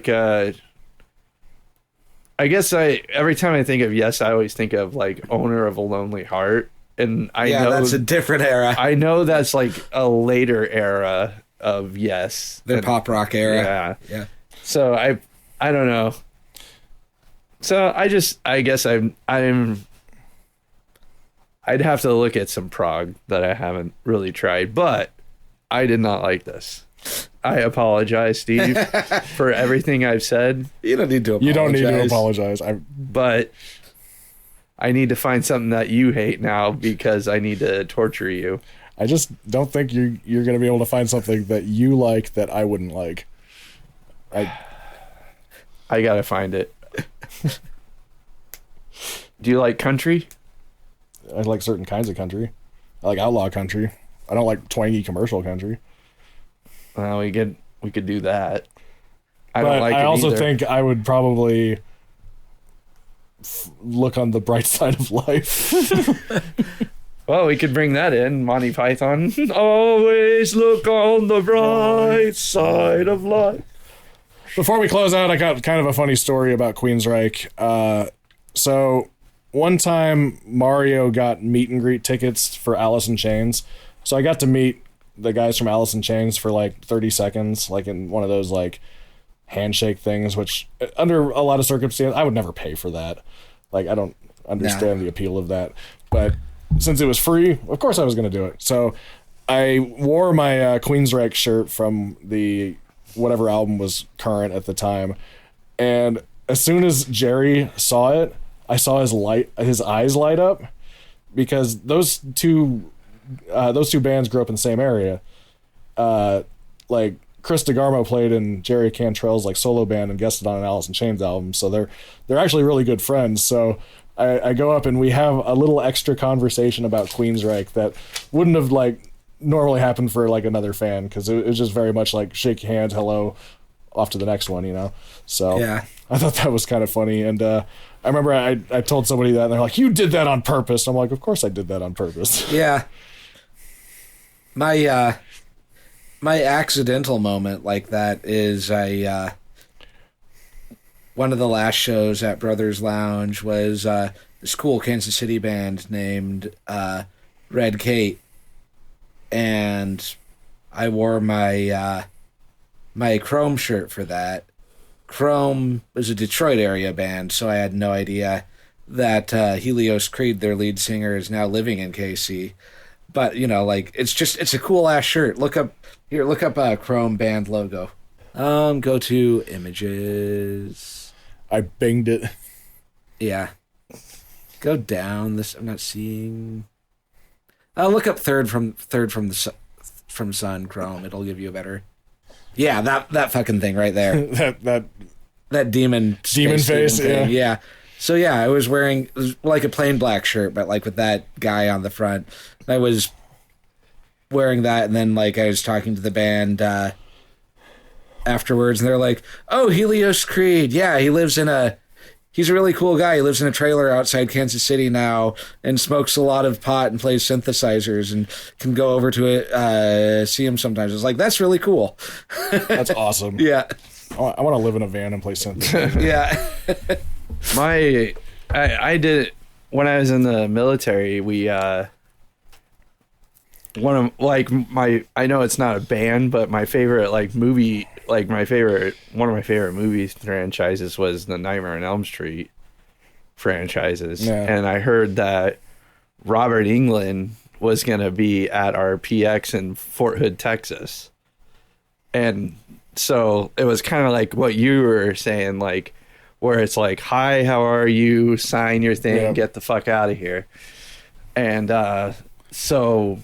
guess every time I think of Yes, I always think of like Owner of a Lonely Heart, and I know
that's a different era.
I know that's like a later era of Yes,
their pop rock era.
Yeah. So I don't know. So I guess I'd have to look at some prog that I haven't really tried, but I did not like this. I apologize, Steve, for everything I've said.
You don't need to apologize.
You don't need to apologize.
But I need to find something that you hate now because I need to torture you.
I just don't think you're going to be able to find something that you like that I wouldn't like.
I got to find it. Do you like country?
I like certain kinds of country. I like outlaw country. I don't like twangy commercial country.
Well, we could do that.
I also think I would probably look on the bright side of life.
Well, we could bring that in, Monty Python. Always look on the bright side of life.
Before we close out, I got kind of a funny story about Queensryche. So one time Mario got meet and greet tickets for Alice in Chains. So I got to meet the guys from Alice in Chains for like 30 seconds, like in one of those like handshake things, which under a lot of circumstances, I would never pay for that. Like, I don't understand the appeal of that. But since it was free, of course I was going to do it. So I wore my Queensryche shirt from the whatever album was current at the time. And as soon as Jerry saw it, I saw his eyes light up. because those two bands grew up in the same area. Like Chris DeGarmo played in Jerry Cantrell's like solo band and guested on an Alice in Chains album, so they're actually really good friends. So I go up and we have a little extra conversation about Queensryche that wouldn't have like normally happened for like another fan, because it was just very much like shake your hand, hello, off to the next one, you know. So
Yeah.
I thought that was kind of funny, and I remember I told somebody that and they're like, "You did that on purpose." I'm like, "Of course I did that on purpose."
Yeah. My accidental moment like that is one of the last shows at Brothers Lounge was this cool Kansas City band named Red Kate, and I wore my my Chrome shirt for that. Chrome was a Detroit area band, so I had no idea that Helios Creed, their lead singer, is now living in KC. But, you know, like, it's a cool ass shirt. Look up a Chrome band logo. Go to images.
I binged it.
Yeah. Go down this. I'm not seeing. Look up third from Sun Chrome. It'll give you a better. Yeah, that fucking thing right there.
that
demon
face.
thing. Yeah. So yeah, I was wearing it was like a plain black shirt, but like with that guy on the front. I was wearing that, and then like I was talking to the band afterwards, and they're like, "Oh, Helios Creed, yeah, he's a really cool guy. He lives in a trailer outside Kansas City now, and smokes a lot of pot and plays synthesizers, and can go over to it, see him sometimes." I was like, "That's really cool."
That's awesome.
Yeah,
I want to live in a van and play synthesizers.
yeah.
I did it when I was in the military. We one of I know it's not a band, but my favorite one of my favorite movies franchises was the Nightmare on Elm Street franchises.
Yeah.
And I heard that Robert Englund was going to be at our PX in Fort Hood, Texas. And so it was kind of like what you were saying, like, where it's like, "Hi, how are you? Sign your thing,
Yeah.
get the fuck out of here." And so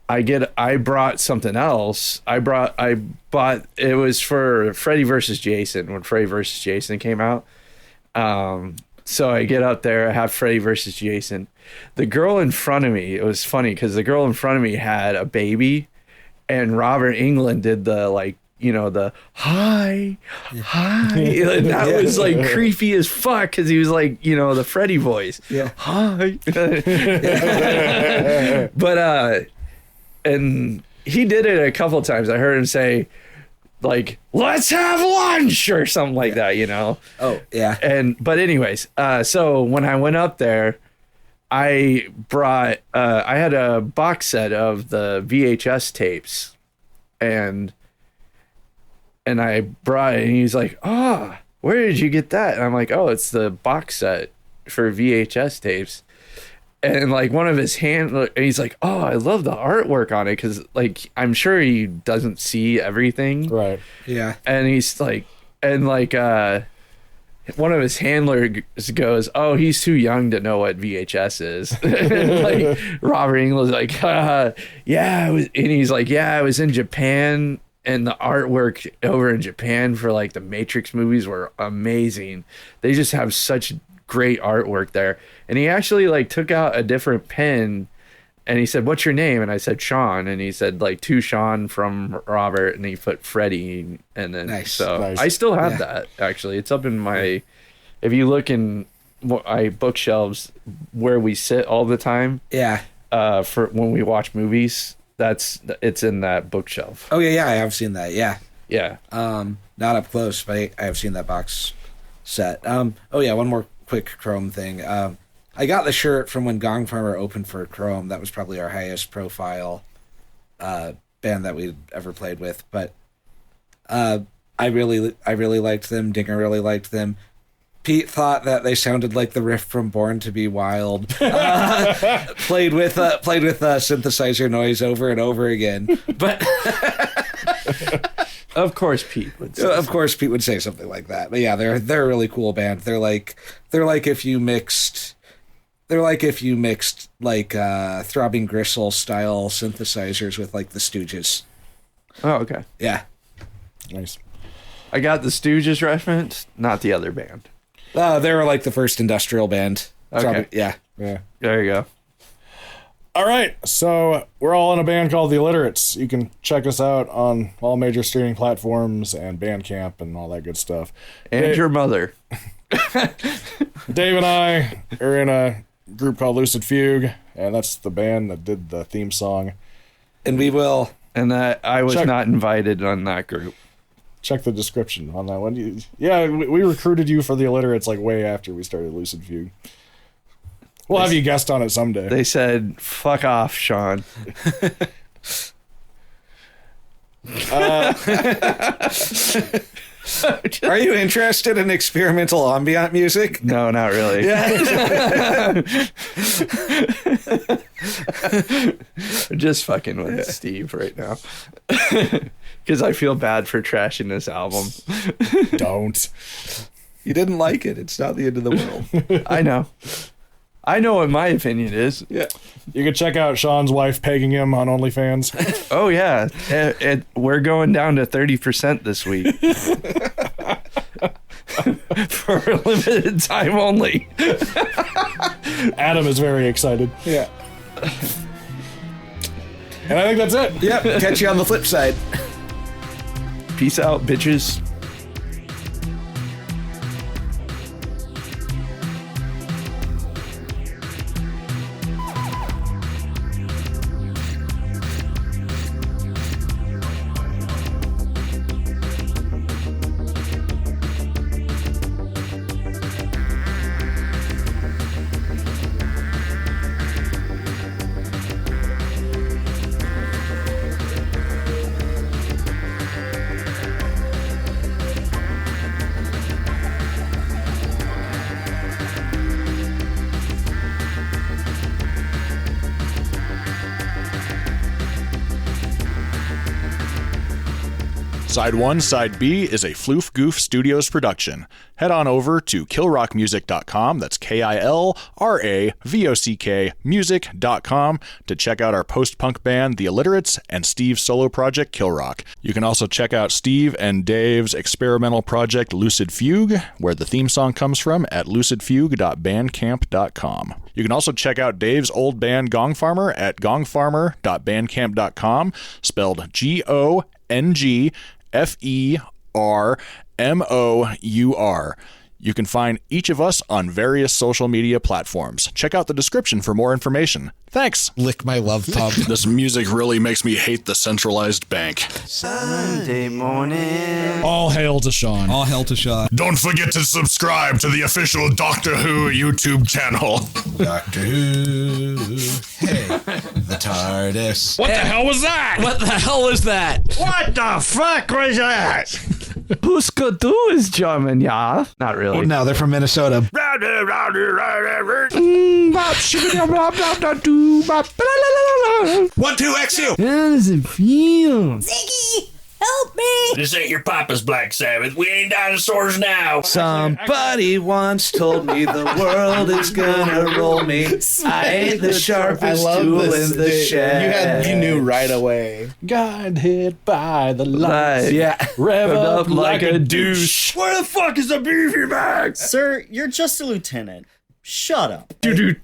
I brought something else. I bought it was for Freddy versus Jason, when Freddy versus Jason came out. So I get up there, I have Freddy versus Jason. The girl in front of me, it was funny because the girl in front of me had a baby, and Robert Englund did the like, you know, the hi. And that was like creepy as fuck because he was like, you know, the Freddy voice.
Yeah.
Hi. But and he did it a couple times. I heard him say, like, "Let's have lunch" or something like that, you know?
Oh, yeah.
But anyways, so when I went up there, I brought, I had a box set of the VHS tapes, and I brought it, and he's like, "Oh, where did you get that?" And I'm like, "Oh, it's the box set for VHS tapes." And like one of his and he's like, "Oh, I love the artwork on it," because like I'm sure he doesn't see everything,
Right.
Yeah.
and he's like, one of his handlers goes, "Oh, he's too young to know what VHS is." And, like Robert Englund's like, "Yeah," and he's like, "Yeah, I was in Japan, and the artwork over in Japan for like the Matrix movies were amazing. They just have such great artwork there." And he actually like took out a different pen, and he said, "What's your name?" And I said, "Sean." And he said, like, "To Sean from Robert," and he put Freddie. And then
Nice.
so
Nice.
I still have
Yeah.
that, actually. It's up in my, if you look in my bookshelves where we sit all the time,
Yeah.
for when we watch movies, it's in that bookshelf.
Oh, yeah, I have seen that. Yeah.
Yeah.
Not up close, but I have seen that box set. Oh yeah, one more quick Chrome thing. I got the shirt from when Gong Farmer opened for Chrome. That was probably our highest profile band that we'd ever played with. But I really liked them. Dinger really liked them. Pete thought that they sounded like the riff from Born to Be Wild. Played with synthesizer noise over and over again. But
Of course Pete would say.
of course Pete would say something like that. But yeah, they're a really cool band. They're like if you mixed They're like if you mixed like Throbbing Gristle style synthesizers with like the Stooges.
Oh, okay.
Yeah.
Nice.
I got the Stooges reference, not the other band.
They were like the first industrial band.
Okay.
Yeah.
There you go.
All right, so we're all in a band called The Alliterates. You can check us out on all major streaming platforms and Bandcamp and all that good stuff.
And your mother.
Dave and I are in a group called Lucid Fugue, and that's the band that did the theme song.
And we will.
And I was not invited on that group.
Check the description on that one. We recruited you for The Alliterates like way after we started Lucid Fugue. We'll have you guest on it someday.
They said, fuck off, Sean.
Are you interested in experimental ambient music?
No, not really. I'm just fucking with Steve right now. Because I feel bad for trashing this album.
Don't.
You didn't like it. It's not the end of the world.
I know. I know what my opinion is.
Yeah.
You can check out Sean's wife pegging him on OnlyFans.
Oh, yeah. We're going down to 30% this week. For a limited time only.
Adam is very excited.
Yeah.
And I think that's it.
Yep. Catch you on the flip side.
Peace out, bitches.
Side 1, Side B is a Floof Goof Studios production. Head on over to killrockmusic.com, that's KILRAVOCK music.com, to check out our post-punk band, The Alliterates, and Steve's solo project, Killrock. You can also check out Steve and Dave's experimental project, Lucid Fugue, where the theme song comes from, at lucidfugue.bandcamp.com. You can also check out Dave's old band, Gong Farmer, at gongfarmer.bandcamp.com, spelled GONGFERMOUR. You can find each of us on various social media platforms. Check out the description for more information. Thanks.
Lick my love pump.
This music really makes me hate the centralized bank.
Sunday morning.
All hail to Sean.
All hell to Sean.
Don't forget to subscribe to the official Doctor Who YouTube channel.
Doctor Who. Hey, the TARDIS.
What the hell was that?
What the hell was that?
What the fuck was that?
Bluesky is German, yeah? Not really.
Oh, no, they're from Minnesota.
1, 2, XU.
How does it feel?
Ziggy, help me!
This ain't your papa's Black Sabbath. We ain't dinosaurs now.
Somebody once told me the world is gonna roll me. I ain't the sharpest tool in the shed.
You knew right away.
Got hit by the lights.
Yeah.
Rev up like a douche.
Where the fuck is the beefy bag?
Sir, you're just a lieutenant. Shut up.
Do.